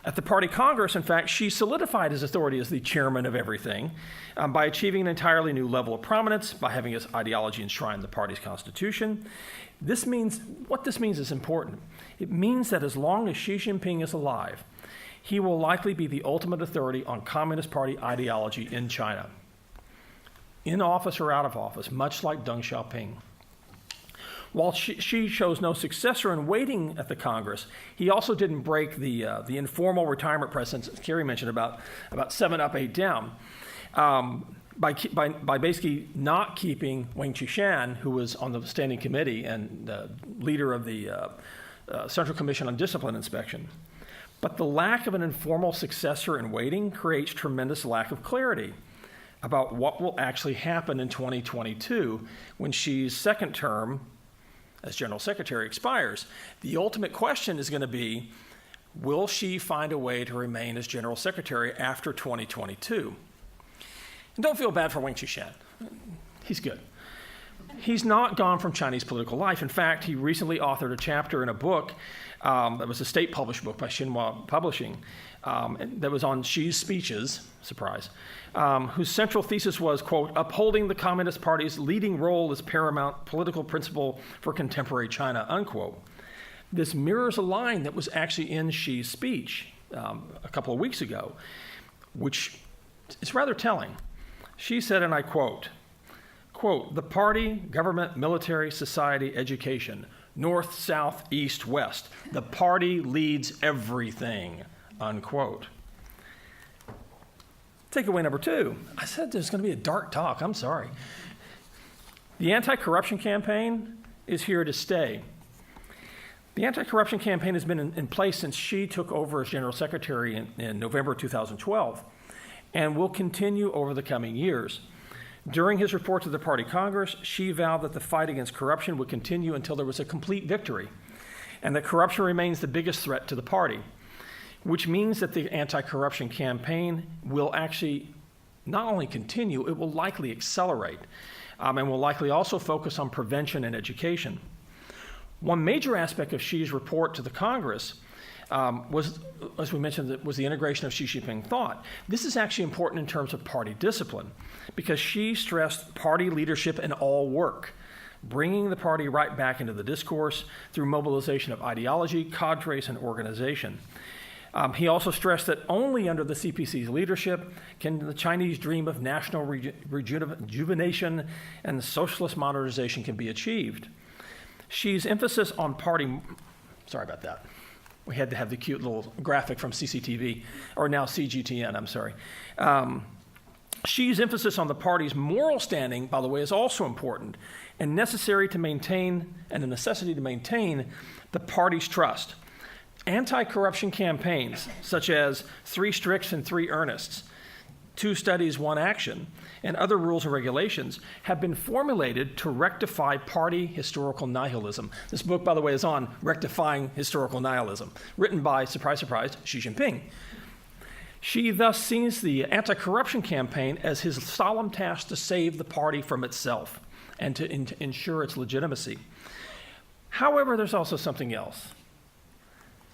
At the Party Congress, in fact, Xi solidified his authority as the chairman of everything by achieving an entirely new level of prominence, by having his ideology enshrined in the party's constitution. What this means is important. It means that as long as Xi Jinping is alive, he will likely be the ultimate authority on Communist Party ideology in China, in office or out of office, much like Deng Xiaoping. While Xi shows no successor in waiting at the Congress, he also didn't break the informal retirement precedent Kerry mentioned about 7 up, 8 down, by basically not keeping Wang Qishan, who was on the standing committee and leader of the Central Commission on Discipline Inspection. But the lack of an informal successor in waiting creates tremendous lack of clarity about what will actually happen in 2022 when Xi's second term as General Secretary expires. The ultimate question is going to be, will Xi find a way to remain as General Secretary after 2022? And don't feel bad for Wang Qishan. He's good. He's not gone from Chinese political life. In fact, he recently authored a chapter in a book that was a state-published book by Xinhua Publishing that was on Xi's speeches, surprise, whose central thesis was, quote, upholding the Communist Party's leading role as paramount political principle for contemporary China, unquote. This mirrors a line that was actually in Xi's speech a couple of weeks ago, which is rather telling. Xi said, and I quote, the party, government, military, society, education, north, south, east, west. The party leads everything, unquote. Takeaway number 2. I said there's going to be a dark talk. I'm sorry. The anti-corruption campaign is here to stay. The anti-corruption campaign has been in place since Xi took over as General Secretary in November 2012 and will continue over the coming years. During his report to the Party Congress, Xi vowed that the fight against corruption would continue until there was a complete victory, and that corruption remains the biggest threat to the party, which means that the anti-corruption campaign will actually not only continue, it will likely accelerate, and will likely also focus on prevention and education. One major aspect of Xi's report to the Congress was, as we mentioned, was the integration of Xi Jinping thought. This is actually important in terms of party discipline, because Xi stressed party leadership in all work, bringing the party right back into the discourse through mobilization of ideology, cadres, and organization. He also stressed that only under the CPC's leadership can the Chinese dream of national rejuvenation and socialist modernization can be achieved. Xi's emphasis on party, sorry about that. We had to have the cute little graphic from CCTV, or now CGTN, I'm sorry. Xi's emphasis on the party's moral standing, by the way, is also important and necessary to maintain, and a necessity to maintain the party's trust. Anti-corruption campaigns, such as 3 stricts and 3 earnests, 2 studies, 1 action, and other rules and regulations have been formulated to rectify party historical nihilism. This book, by the way, is on rectifying historical nihilism, written by, surprise, surprise, Xi Jinping. Xi thus sees the anti-corruption campaign as his solemn task to save the party from itself and to ensure its legitimacy. However, there's also something else.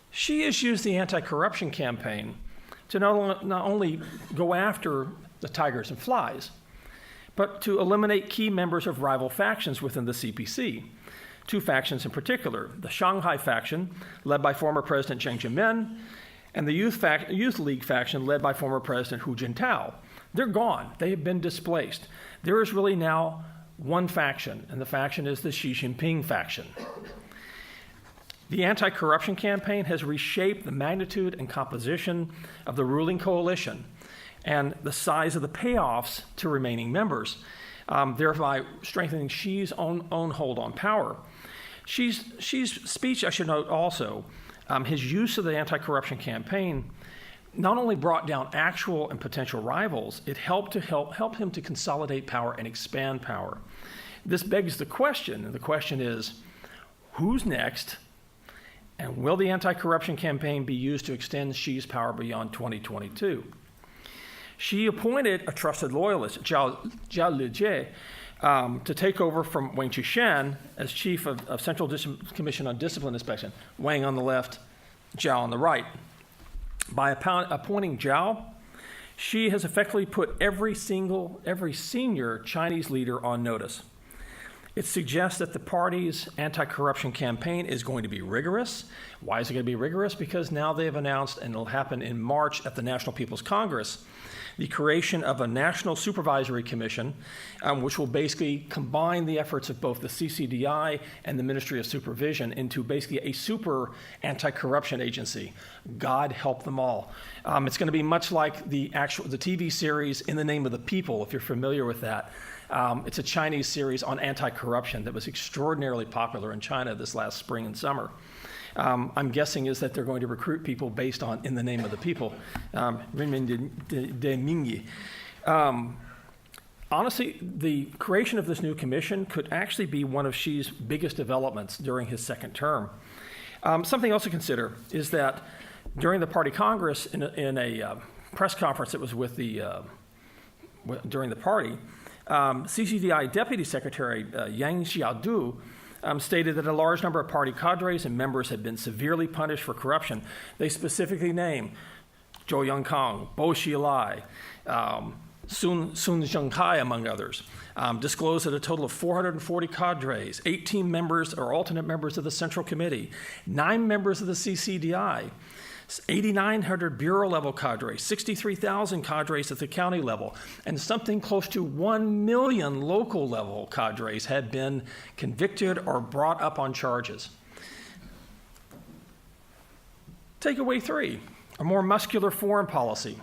Xi has used the anti-corruption campaign to not only go after the tigers and flies, but to eliminate key members of rival factions within the CPC. 2 factions in particular, the Shanghai faction, led by former President Jiang Zemin, and the Youth League faction led by former President Hu Jintao. They're gone. They have been displaced. There is really now one faction, and the faction is the Xi Jinping faction. The anti-corruption campaign has reshaped the magnitude and composition of the ruling coalition and the size of the payoffs to remaining members, thereby strengthening Xi's own hold on power. Xi's speech, I should note also, his use of the anti-corruption campaign not only brought down actual and potential rivals, it helped him to consolidate power and expand power. This begs the question, and the question is, who's next? And will the anti-corruption campaign be used to extend Xi's power beyond 2022? Xi appointed a trusted loyalist, Zhao Lejie, to take over from Wang Qishan as chief of Central Commission on Discipline Inspection, Wang on the left, Zhao on the right. By appointing Zhao, Xi has effectively put every senior Chinese leader on notice. It suggests that the party's anti-corruption campaign is going to be rigorous. Why is it going to be rigorous? Because now they have announced, and it'll happen in March at the National People's Congress, the creation of a National Supervisory Commission, which will basically combine the efforts of both the CCDI and the Ministry of Supervision into basically a super anti-corruption agency. God help them all. It's going to be much like the TV series In the Name of the People, if you're familiar with that. It's a Chinese series on anti-corruption that was extraordinarily popular in China this last spring and summer. I'm guessing is that they're going to recruit people based on In the Name of the People. Renmin de Mingyi. Honestly, the creation of this new commission could actually be one of Xi's biggest developments during his second term. Something else to consider is that during the party congress, in a press conference that was during the party, CCDI Deputy Secretary Yang Xiaodu stated that a large number of party cadres and members had been severely punished for corruption. They specifically named Zhou Yongkang, Bo Xilai, Sun Zhengkai, among others. Disclosed that a total of 440 cadres, 18 members or alternate members of the Central Committee, 9 members of the CCDI, 8,900 bureau-level cadres, 63,000 cadres at the county level, and something close to 1 million local-level cadres had been convicted or brought up on charges. Takeaway 3, a more muscular foreign policy.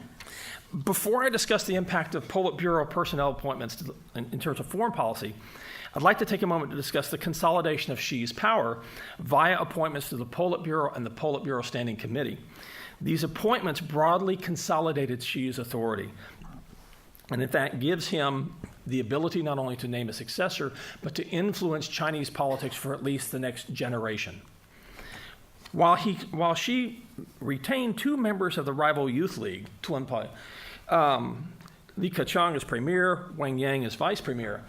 Before I discuss the impact of Politburo personnel appointments in terms of foreign policy, I'd like to take a moment to discuss the consolidation of Xi's power via appointments to the Politburo and the Politburo Standing Committee. These appointments broadly consolidated Xi's authority, and in fact gives him the ability not only to name a successor, but to influence Chinese politics for at least the next generation. While Xi retained 2 members of the rival Youth League, Tuanpai, Li Keqiang as premier, Wang Yang as vice premier,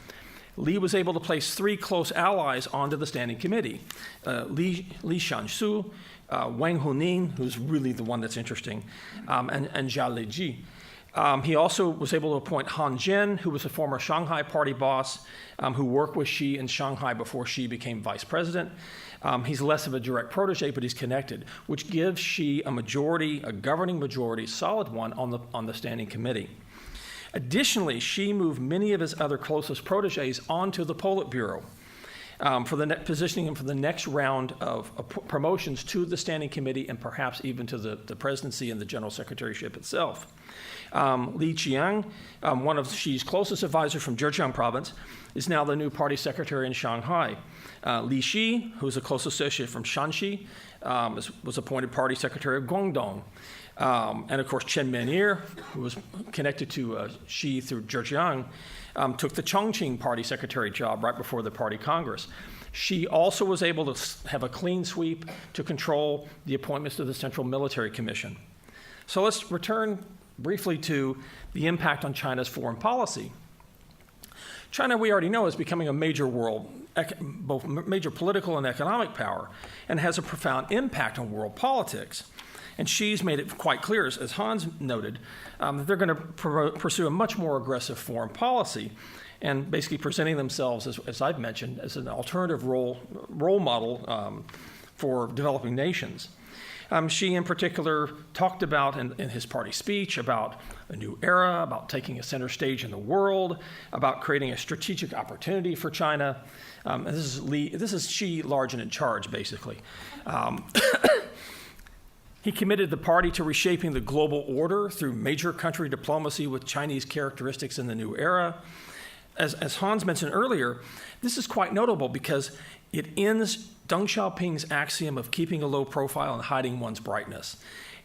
Li was able to place 3 close allies onto the Standing Committee, Li Shanxu, Wang Huning, who's really the one that's interesting, and Zhao Lejie. He also was able to appoint Han Zhen, who was a former Shanghai party boss, who worked with Xi in Shanghai before Xi became vice president. He's less of a direct protege, but he's connected, which gives Xi a governing majority, solid one, on the Standing Committee. Additionally, Xi moved many of his other closest proteges onto the Politburo. positioning him for the next round of promotions to the Standing Committee and perhaps even to the presidency and the General Secretaryship itself. Li Qiang, one of Xi's closest advisors from Zhejiang province, is now the new party secretary in Shanghai. Li Shi, who's a close associate from Shanxi, was appointed party secretary of Guangdong. And of course, Chen Menier, who was connected to Xi through Zhejiang, took the Chongqing party secretary job right before the party congress. She also was able to have a clean sweep to control the appointments to the Central Military Commission. So let's return briefly to the impact on China's foreign policy. China, we already know, is becoming a major both major political and economic power, and has a profound impact on world politics. And Xi's made it quite clear, as Hans noted, that they're going to pursue a much more aggressive foreign policy, and basically presenting themselves, as I've mentioned, as an alternative role model for developing nations. Xi, in particular, talked about in his party speech about a new era, about taking a center stage in the world, about creating a strategic opportunity for China. This is Xi large and in charge, basically. He committed the party to reshaping the global order through major country diplomacy with Chinese characteristics in the new era. As Hans mentioned earlier, this is quite notable because it ends Deng Xiaoping's axiom of keeping a low profile and hiding one's brightness.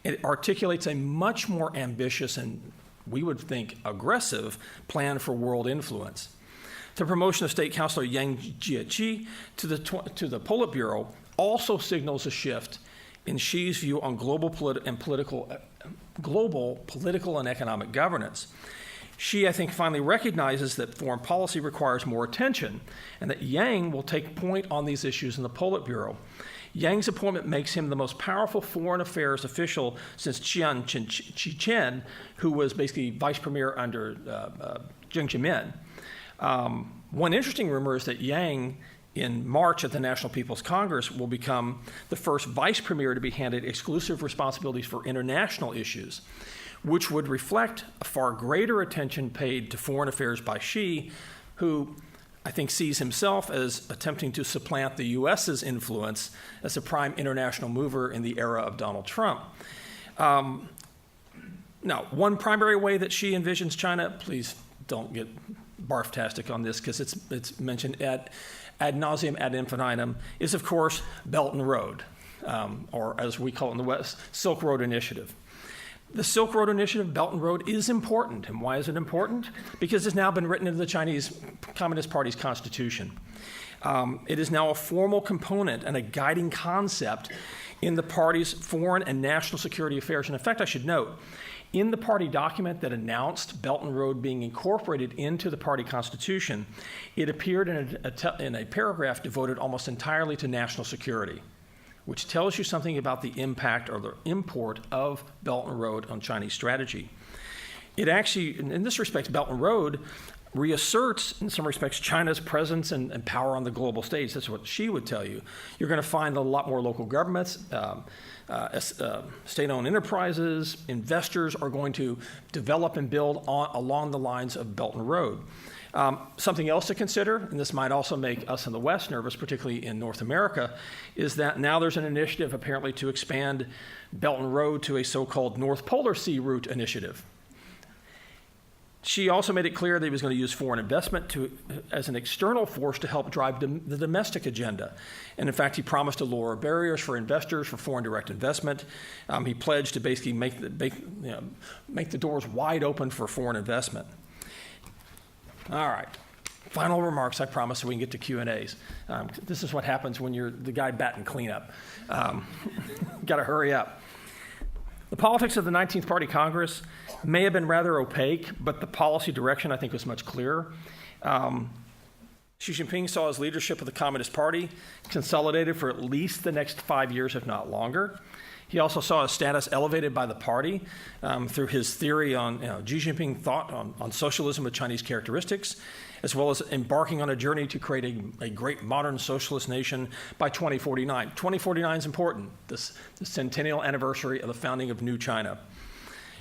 It articulates a much more ambitious and, we would think, aggressive plan for world influence. The promotion of State Councilor Yang Jiechi to the Politburo also signals a shift in Xi's view on global political and economic governance. Xi, I think, finally recognizes that foreign policy requires more attention and that Yang will take point on these issues in the Politburo. Yang's appointment makes him the most powerful foreign affairs official since Chiang Kai-shek, who was basically vice premier under Jiang Zemin. One interesting rumor is that Yang, in March at the National People's Congress, will become the first vice premier to be handed exclusive responsibilities for international issues, which would reflect a far greater attention paid to foreign affairs by Xi, who I think sees himself as attempting to supplant the U.S.'s influence as a prime international mover in the era of Donald Trump. Now, one primary way that Xi envisions China, please don't get barftastic on this because it's mentioned ad nauseum, ad infinitum, is of course Belt and Road, or as we call it in the West, Silk Road Initiative. The Silk Road Initiative, Belt and Road, is important. And why is it important? Because it's now been written into the Chinese Communist Party's constitution. It is now a formal component and a guiding concept in the party's foreign and national security affairs. And in fact, I should note, in the party document that announced Belt and Road being incorporated into the party constitution, it appeared in a paragraph devoted almost entirely to national security, which tells you something about the impact or the import of Belt and Road on Chinese strategy. It actually, in this respect, Belt and Road reasserts, in some respects, China's presence and power on the global stage. That's what Xi would tell you. You're going to find a lot more local governments, state-owned enterprises, investors are going to develop and build along the lines of Belt and Road. Something else to consider, and this might also make us in the West nervous, particularly in North America, is that now there's an initiative apparently to expand Belt and Road to a so-called North Polar Sea Route initiative. Xi also made it clear that he was going to use foreign investment as an external force to help drive the domestic agenda. And in fact, he promised to lower barriers for investors for foreign direct investment. He pledged to basically make the doors wide open for foreign investment. All right. Final remarks, I promise, so we can get to Q&As. This is what happens when you're the guy batting cleanup. Got to hurry up. The politics of the 19th Party Congress may have been rather opaque, but the policy direction, I think, was much clearer. Xi Jinping saw his leadership of the Communist Party consolidated for at least the next 5 years, if not longer. He also saw his status elevated by the party through his theory on Xi Jinping thought on socialism with Chinese characteristics, as well as embarking on a journey to create a great modern socialist nation by 2049. 2049 is important, the centennial anniversary of the founding of New China.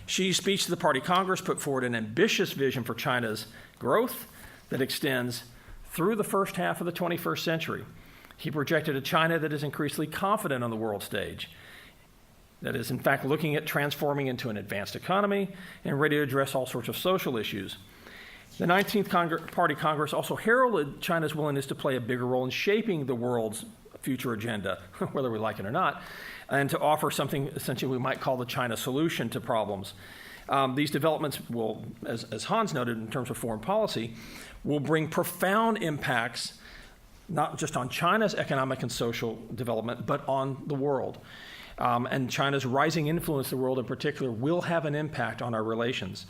Xi's speech to the Party Congress put forward an ambitious vision for China's growth that extends Through the first half of the 21st century, he projected a China that is increasingly confident on the world stage, that is, in fact, looking at transforming into an advanced economy and ready to address all sorts of social issues. The 19th Party Congress also heralded China's willingness to play a bigger role in shaping the world's future agenda, whether we like it or not, and to offer something essentially we might call the China solution to problems. These developments will, as Hans noted in terms of foreign policy, will bring profound impacts not just on China's economic and social development, but on the world. And China's rising influence in the world in particular will have an impact on our relations.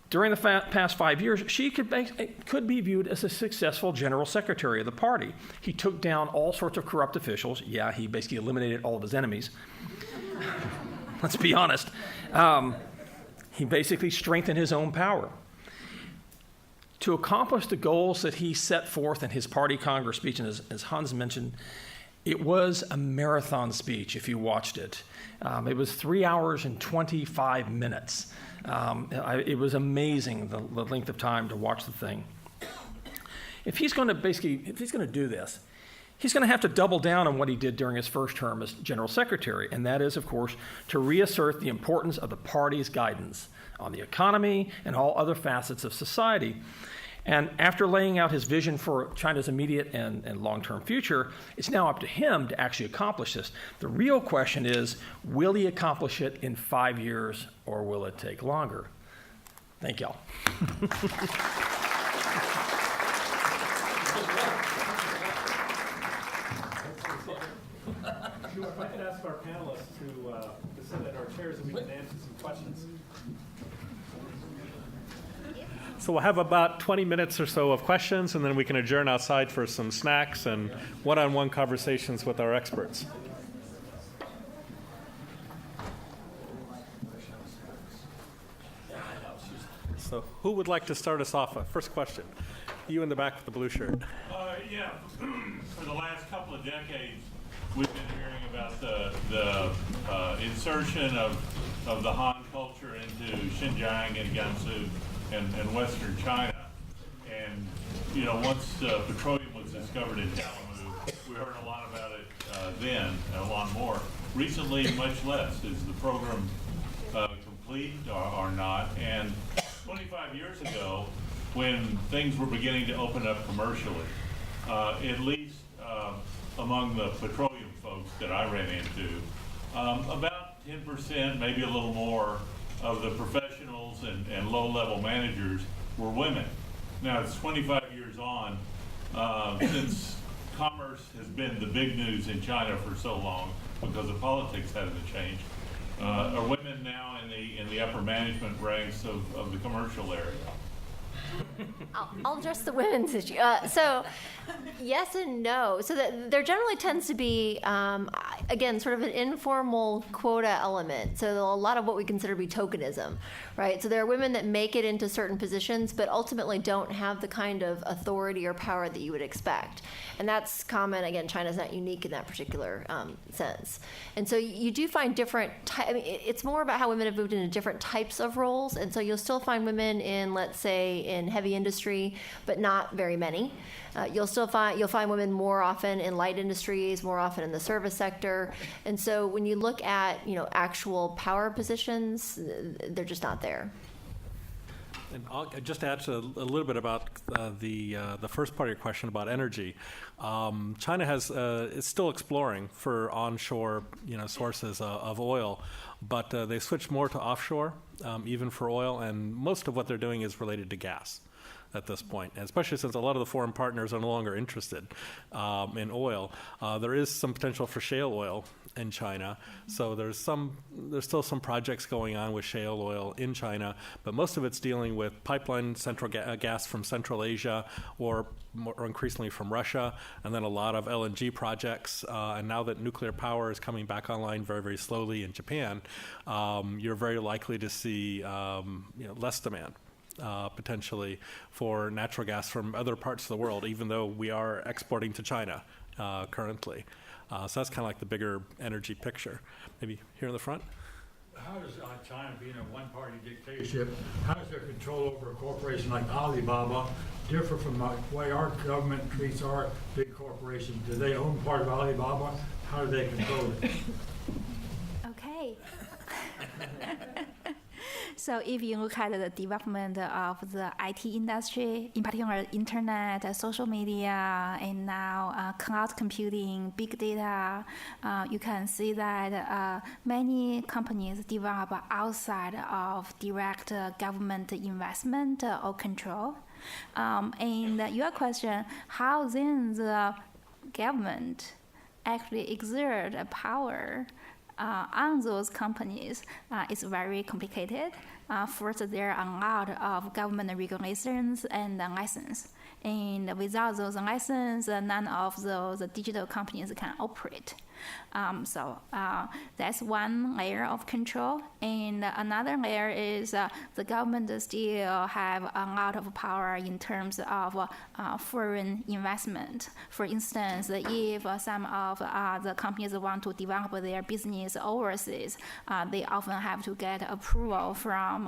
During the past 5 years, Xi could be viewed as a successful general secretary of the party. He took down all sorts of corrupt officials. Yeah, he basically eliminated all of his enemies. Let's be honest. He basically strengthened his own power. To accomplish the goals that he set forth in his party Congress speech, and as Hans mentioned, it was a marathon speech if you watched it. It was 3 hours and 25 minutes. It was amazing, the length of time to watch the thing. If he's going to do this, he's going to have to double down on what he did during his first term as General Secretary, and that is, of course, to reassert the importance of the party's guidance on the economy and all other facets of society. And after laying out his vision for China's immediate and long-term future, it's now up to him to actually accomplish this. The real question is, will he accomplish it in 5 years, or will it take longer? Thank y'all.
If I could ask our panelists to sit in our chairs and we can answer some questions. So we'll have about 20 minutes or so of questions, and then we can adjourn outside for some snacks and one-on-one conversations with our experts. So who would like to start us off? First question. You in the back with the blue shirt.
Yeah, for the last couple of decades, we've been hearing about the insertion of the Han culture into Xinjiang and Gansu and Western China. And, you know, once petroleum was discovered in Kalamu, we heard a lot about it then, and a lot more. Recently, much less. Is the program complete or not? And 25 years ago, when things were beginning to open up commercially, at least among the petroleum folks that I ran into, about 10%, maybe a little more, of the professionals and low-level managers were women. Now, it's 25 years on, since commerce has been the big news in China for so long because the politics hasn't changed. Are women now in the upper management ranks of the commercial area?
I'll address the women's issue. So, yes and no. So there generally tends to be, again, sort of an informal quota element. So a lot of what we consider to be tokenism, right? So there are women that make it into certain positions, but ultimately don't have the kind of authority or power that you would expect. And that's common. Again, China's not unique in that particular sense. And so you do find different, it's more about how women have moved into different types of roles. And so you'll still find women in, let's say, in heavy industry, but not very many. You'll find women more often in light industries, more often in the service sector. And so when you look at, actual power positions, they're just not there.
And I'll just add to a little bit about the first part of your question about energy. China is still exploring for onshore, sources of oil, but they switched more to offshore, even for oil, and most of what they're doing is related to gas at this point, and especially since a lot of the foreign partners are no longer interested in oil. There is some potential for shale oil in China, so there's still some projects going on with shale oil in China, but most of it's dealing with pipeline gas from Central Asia or more increasingly from Russia, and then a lot of LNG projects. And now that nuclear power is coming back online very, very slowly in Japan, you're very likely to see less demand. Potentially for natural gas from other parts of the world, even though we are exporting to China currently. So that's kind of like the bigger energy picture. Maybe here in the front?
how does China, being a one-party dictatorship, how does their control over a corporation like Alibaba differ from the way our government treats our big corporations? Do they own part of Alibaba? How do they control it?
Okay. So if you look at the development of the IT industry, in particular internet, social media, and now cloud computing, big data, you can see that many companies develop outside of direct government investment or control. And your question, how then the government actually exert a power on those companies is very complicated. First, there are a lot of government regulations and license. And without those licenses, none of those digital companies can operate. So that's one layer of control. And another layer is the government still have a lot of power in terms of foreign investment. For instance, if some of the companies want to develop their business overseas, they often have to get approval from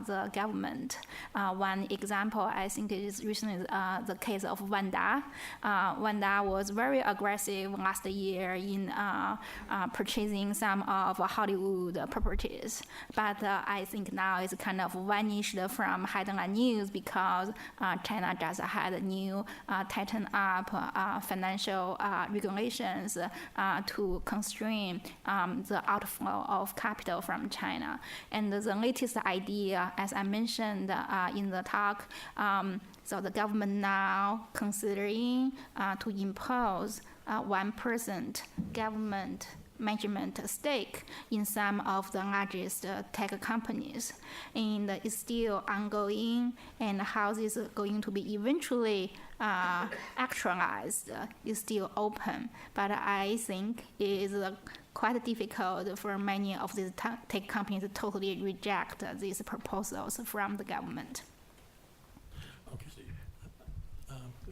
the government. One example, I think, is recently the case of Wanda. Wanda was very aggressive last year in purchasing some of Hollywood properties. But I think now it's kind of vanished from headline news because China just had a new tighten up financial regulations to constrain the outflow of capital from China. And the latest idea, as I mentioned in the talk, so the government now considering to impose 1% government management stake in some of the largest tech companies. And it's still ongoing, and how this is going to be eventually actualized is still open. But I think it is quite difficult for many of these tech companies to totally reject these proposals from the government.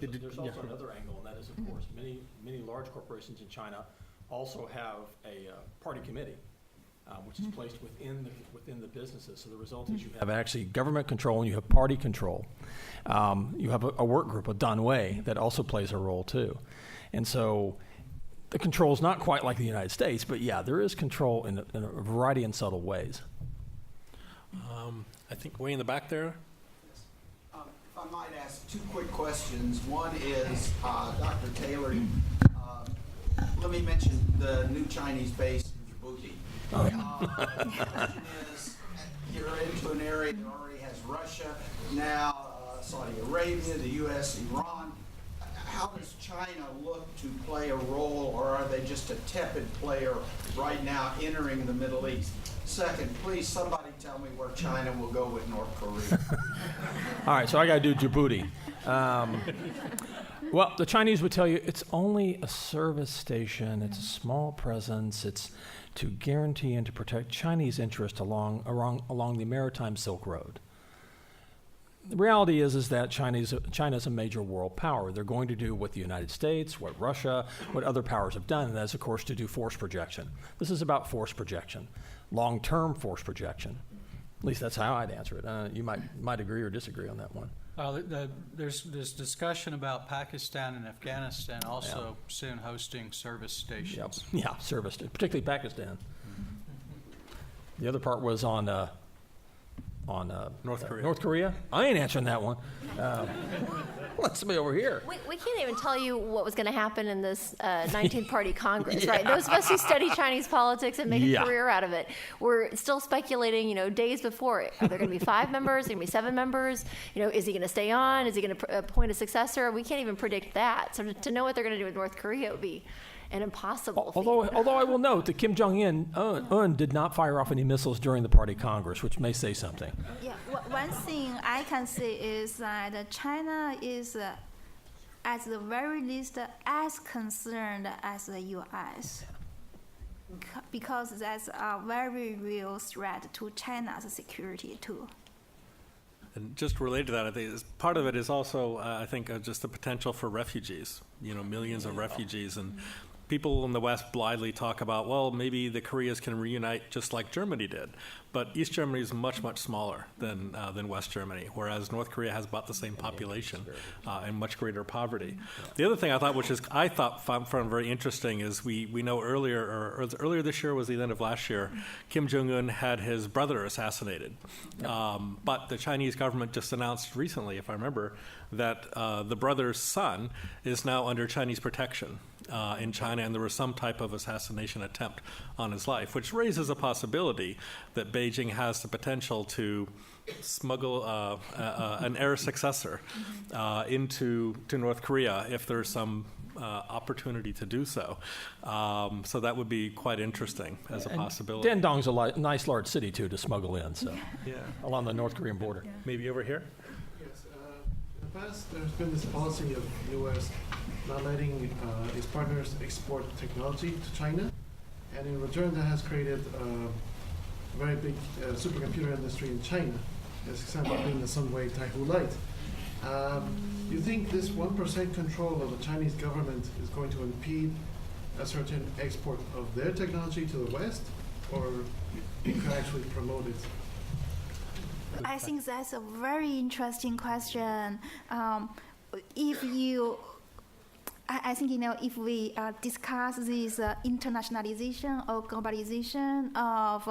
There's also another angle, and that is, of course, many large corporations in China also have a party committee, which is placed within the businesses. So the result is you have actually government control and you have party control. You have a work group, a Danwei, that also plays a role too. And so the control is not quite like the United States, but yeah, there is control in a variety and subtle ways.
I think way in the back there.
If I might ask two quick questions. One is, Dr. Taylor, let me mention the new Chinese base in Djibouti. The question is, you're into an area that already has Russia, now Saudi Arabia, the U.S., Iran. How does China look to play a role, or are they just a tepid player right now entering the Middle East? Second, please, somebody tell me where China will go with North Korea.
All right, so I got to do Djibouti. Well, the Chinese would tell you it's only a service station. It's a small presence. It's to guarantee and to protect Chinese interest along the maritime Silk Road. The reality is that China's a major world power. They're going to do what the United States, what Russia, what other powers have done, and that's, of course, to do force projection. This is about force projection, long-term force projection. At least that's how I'd answer it. You might agree or disagree on that one.
There's discussion about Pakistan and Afghanistan also soon hosting service stations.
Yep. Yeah, service, particularly Pakistan. The other part was on
North Korea.
North Korea? I ain't answering that one. Let somebody over here.
We can't even tell you what was going to happen in this 19th Party Congress, right? Those of us who study Chinese politics and make a career out of it, we're still speculating, days before. Are there going to be 5 members? Are there going to be 7 members? Is he going to stay on? Is he going to appoint a successor? We can't even predict that. So to know what they're going to do with North Korea would be an impossible feat.
Although I will note that Kim Jong-un did not fire off any missiles during the Party Congress, which may say something.
Yeah, one thing I can say is that China is, at the very least, as concerned as the U.S. because that's a very real threat to China's security too.
And just related to that, I think part of it is also, just the potential for refugees. Millions of refugees, and people in the West blithely talk about, well, maybe the Koreas can reunite just like Germany did. But East Germany is much, much smaller than West Germany, whereas North Korea has about the same population and much greater poverty. The other thing I thought found very interesting is we know earlier this year was the end of last year, Kim Jong-un had his brother assassinated. But the Chinese government just announced recently, if I remember, that the brother's son is now under Chinese protection in China, and there was some type of assassination attempt on his life, which raises a possibility that Beijing has the potential to smuggle an heir successor into North Korea if there's some opportunity to do so. So that would be quite interesting as a possibility.
Dandong's a nice large city, too, to smuggle in, so
Yeah.
along the North Korean border.
Maybe over here?
Yes, in the past there's been this policy of U.S. not letting its partners export technology to China, and in return that has created a very big supercomputer industry in China, as example being the Sunway Taihu Lite. Do you think this 1% control of the Chinese government is going to impede a certain export of their technology to the West, or it could actually promote it?
I think that's a very interesting question. I think, if we discuss this internationalization or globalization of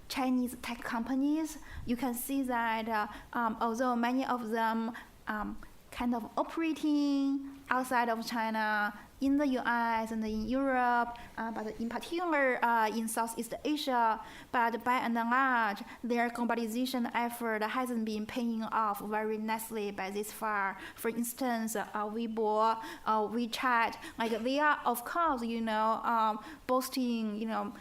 Chinese tech companies, you can see that although many of them kind of operating outside of China, in the US and in Europe, but in particular in Southeast Asia, but by and large, their globalization effort hasn't been paying off very nicely by this far. For instance, Weibo, WeChat, like they are, of course, boasting,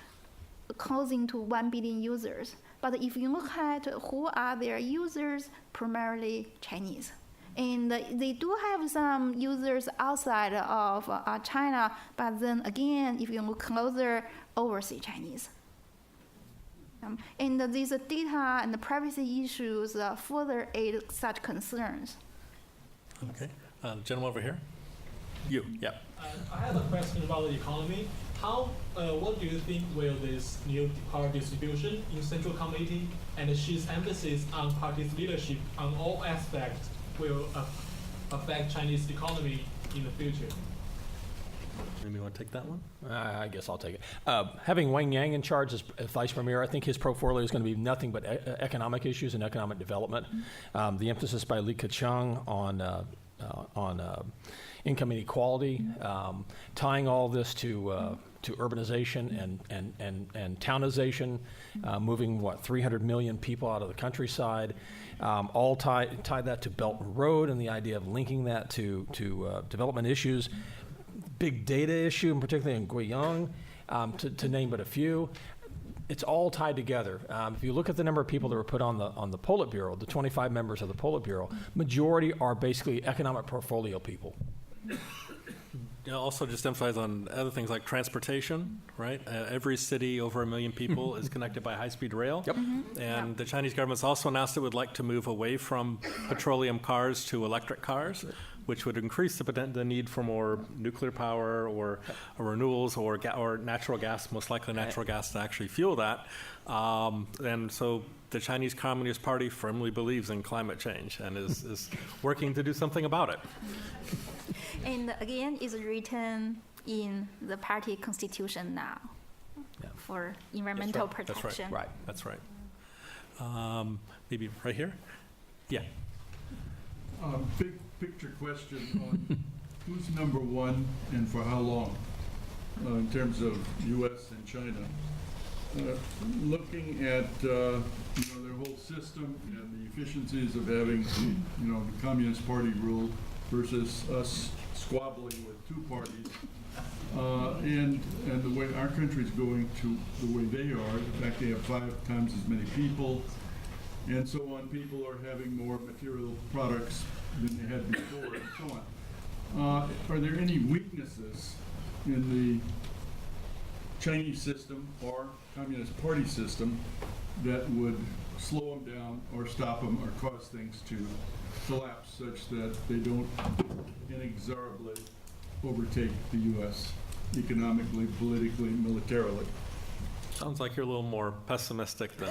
closing to 1 billion users. But if you look at who are their users, primarily Chinese. And they do have some users outside of China, but then again, if you look closer, overseas Chinese. And these data and the privacy issues further aid such concerns.
Okay. Gentleman over here? You, yeah.
I have a question about the economy. What do you think will this new power distribution in Central Committee and Xi's emphasis on party's leadership on all aspects will affect Chinese economy in the future?
Maybe you want to take that one?
I guess I'll take it. Having Wang Yang in charge as vice premier, I think his portfolio is going to be nothing but economic issues and economic development. The emphasis by Li Keqiang on income inequality, tying all this to urbanization and townization, moving 300 million people out of the countryside, all tie that to Belt and Road and the idea of linking that to development issues, big data issue, and particularly in Guiyang, to name but a few. It's all tied together. If you look at the number of people that were put on the Politburo, the 25 members of the Politburo, majority are basically economic portfolio people.
Also just emphasize on other things like transportation, right? Every city over 1 million people is connected by high-speed rail.
Yep.
And the Chinese government's also announced it would like to move away from petroleum cars to electric cars, which would increase the need for more nuclear power or renewables or natural gas, most likely natural gas to actually fuel that. And so the Chinese Communist Party firmly believes in climate change and is working to do something about it.
And again, it's written in the party constitution now for environmental protection.
That's right. Maybe right here? Yeah.
Big picture question on who's number one and for how long in terms of U.S. and China. Looking at their whole system and the efficiencies of having the Communist Party rule versus us squabbling with two parties, and the way our country's going to the way they are. In fact, they have 5 times as many people, and so on. People are having more material products than they had before, and so on. Are there any weaknesses in the Chinese system or Communist Party system that would slow them down or stop them or cause things to collapse such that they don't inexorably overtake the U.S.? economically, politically, militarily.
Sounds like you're a little more pessimistic than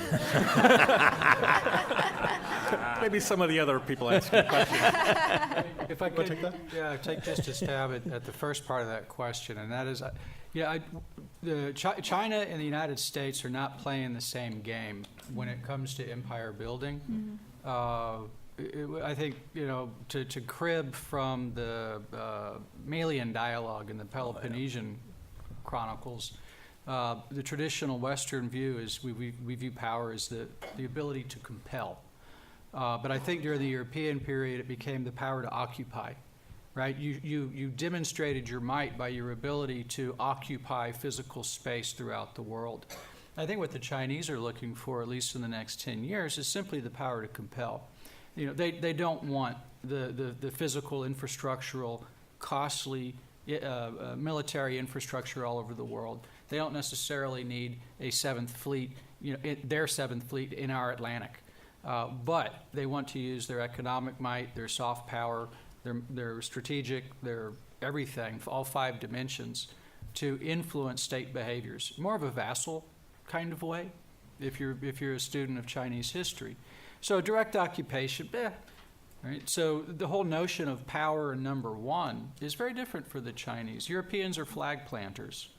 maybe some of the other people asking questions.
If I could take just a stab at the first part of that question, and that is, China and the United States are not playing the same game when it comes to empire building. I think, to crib from the Malian dialogue in the Peloponnesian Chronicles, the traditional Western view is we view power as the ability to compel. But I think during the European period, it became the power to occupy, right? You demonstrated your might by your ability to occupy physical space throughout the world. I think what the Chinese are looking for, at least in the next 10 years, is simply the power to compel. They don't want the physical, infrastructural, costly military infrastructure all over the world. They don't necessarily need a seventh fleet, their seventh fleet in our Atlantic. But they want to use their economic might, their soft power, their strategic, their everything, all 5 dimensions, to influence state behaviors. More of a vassal kind of way, if you're a student of Chinese history. So direct occupation, right? So the whole notion of power and number one is very different for the Chinese. Europeans are flag planters.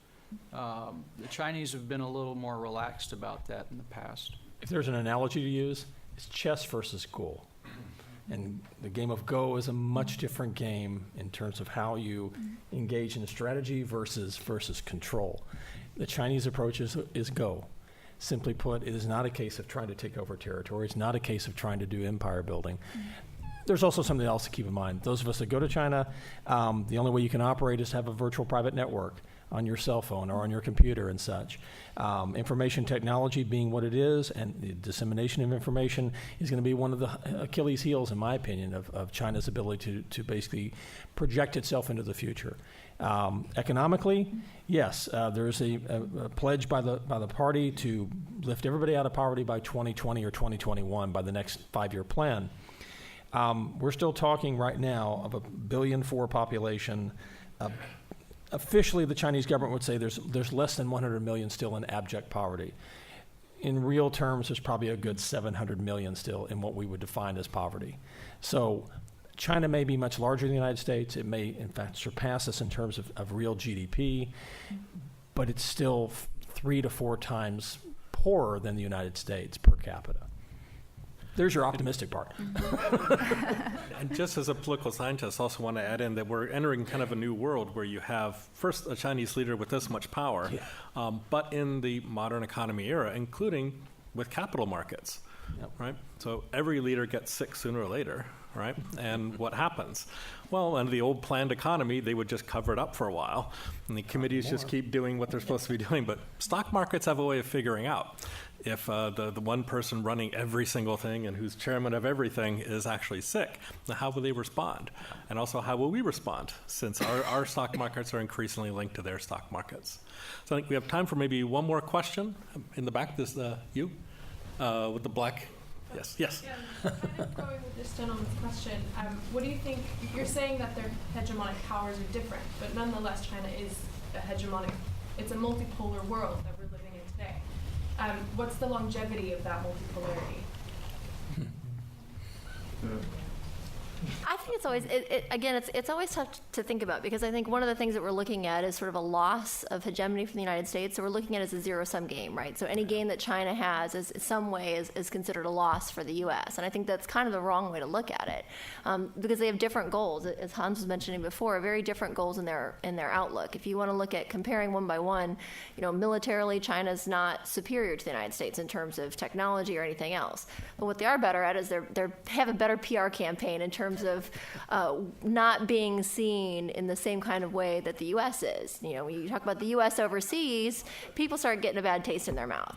The Chinese have been a little more relaxed about that in the past.
If there's an analogy to use, it's chess versus Go. And the game of Go is a much different game in terms of how you engage in strategy versus control. The Chinese approach is Go. Simply put, it is not a case of trying to take over territory. It's not a case of trying to do empire building. There's also something else to keep in mind. Those of us that go to China, the only way you can operate is to have a virtual private network on your cell phone or on your computer and such. Information technology being what it is, and the dissemination of information is going to be one of the Achilles heels, in my opinion, of China's ability to basically project itself into the future. Economically, yes, there's a pledge by the party to lift everybody out of poverty by 2020 or 2021 by the next 5-year plan. We're still talking right now of a 1.4 billion population. Officially, the Chinese government would say there's less than 100 million still in abject poverty. In real terms, there's probably a good 700 million still in what we would define as poverty. So China may be much larger than the United States. It may, in fact, surpass us in terms of real GDP, but it's still 3 to 4 times poorer than the United States per capita. There's your optimistic part.
And just as a political scientist, I also want to add in that we're entering kind of a new world where you have, first, a Chinese leader with this much power, but in the modern economy era, including with capital markets, right? So every leader gets sick sooner or later, right? And what happens? Well, under the old planned economy, they would just cover it up for a while, and the committees just keep doing what they're supposed to be doing. But stock markets have a way of figuring out if the one person running every single thing and who's chairman of everything is actually sick. Now, how will they respond? And also, how will we respond, since our stock markets are increasingly linked to their stock markets? So I think we have time for maybe one more question. In the back, this you with the black. Yes.
Yeah, kind of going with this gentleman's question, what do you think? You're saying that their hegemonic powers are different, but nonetheless, China is a hegemonic. It's a multipolar world that we're living in today. What's the longevity of that multipolarity?
I think it's always, it's always tough to think about, because I think one of the things that we're looking at is sort of a loss of hegemony from the United States. So we're looking at it as a zero-sum game, right? So any gain that China has is some way is considered a loss for the U.S. And I think that's kind of the wrong way to look at it, because they have different goals, as Hans was mentioning before, very different goals in their outlook. If you want to look at comparing one by one, militarily, China's not superior to the United States in terms of technology or anything else. But what they are better at is they have a better PR campaign in terms of not being seen in the same kind of way that the U.S. is. When you talk about the U.S. overseas, people start getting a bad taste in their mouth.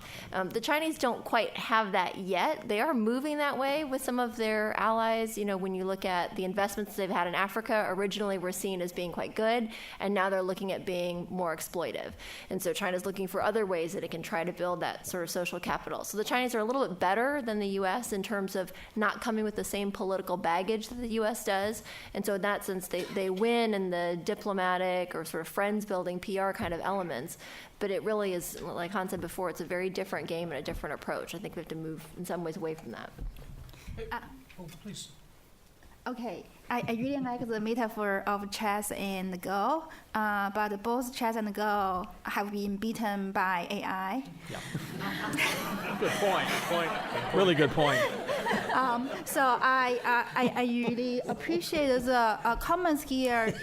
The Chinese don't quite have that yet. They are moving that way with some of their allies. When you look at the investments they've had in Africa, originally were seen as being quite good, and now they're looking at being more exploitive. And so China's looking for other ways that it can try to build that sort of social capital. So the Chinese are a little bit better than the U.S. in terms of not coming with the same political baggage that the U.S. does. does. And so in that sense, they win in the diplomatic or sort of friends-building PR kind of elements. But it really is, like Han said before, it's a very different game and a different approach. I think we have to move in some ways away from that.
Oh, please.
Okay, I really like the metaphor of chess and Go, but both chess and Go have been beaten by AI.
Yeah. Good point. Really good point.
So I really appreciate the comments here.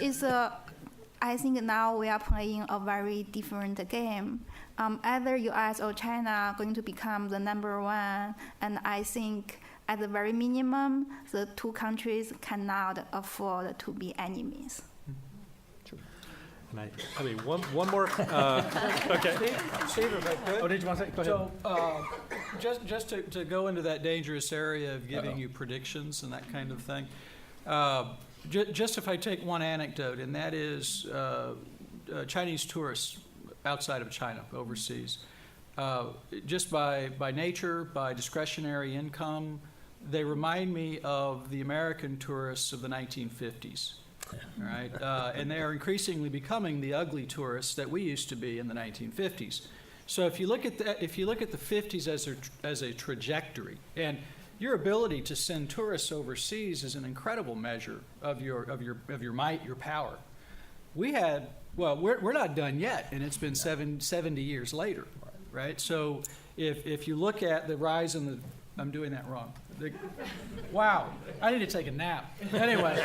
I think now we are playing a very different game. Either U.S. or China are going to become the number one, and I think at the very minimum, the two countries cannot afford to be enemies.
And I mean, one more. Okay.
Steve, if I could.
Oh, did you want to say? Go ahead.
So, just to go into that dangerous area of giving you predictions and that kind of thing, just if I take one anecdote, and that is Chinese tourists outside of China, overseas, just by nature, by discretionary income, they remind me of the American tourists of the 1950s. Right, and they are increasingly becoming the ugly tourists that we used to be in the 1950s. So if you look at the 50s as a trajectory, and your ability to send tourists overseas is an incredible measure of your might, your power. We're not done yet, and it's been 70 years later, right? So if you look at the rise in the, I'm doing that wrong. Wow, I need to take a nap. Anyway,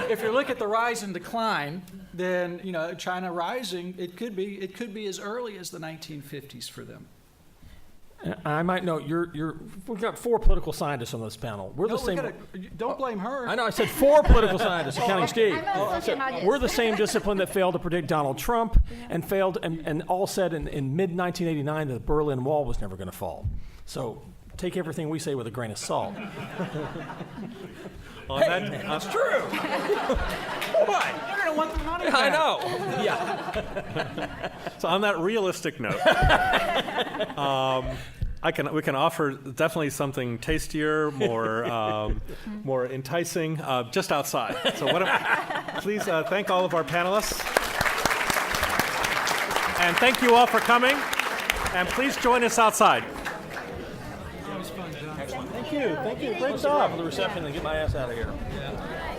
if you look at the rise and decline, then China rising, it could be as early as the 1950s for them.
And I might note we've got 4 political scientists on this panel. We're the same.
Don't blame her.
I know. I said 4 political scientists, counting Steve.
I'm a sociologist.
We're the same discipline that failed to predict Donald Trump and failed and all said in mid 1989 that the Berlin Wall was never going to fall. So take everything we say with a grain of salt.
That's true.
Why?
They're going to want their money back.
I know. Yeah.
So on that realistic note, we can offer definitely something tastier, more enticing, just outside. So please thank all of our panelists, and thank you all for coming. And please join us outside.
Thank you. Great job for the reception and get my ass out of here.
Yeah.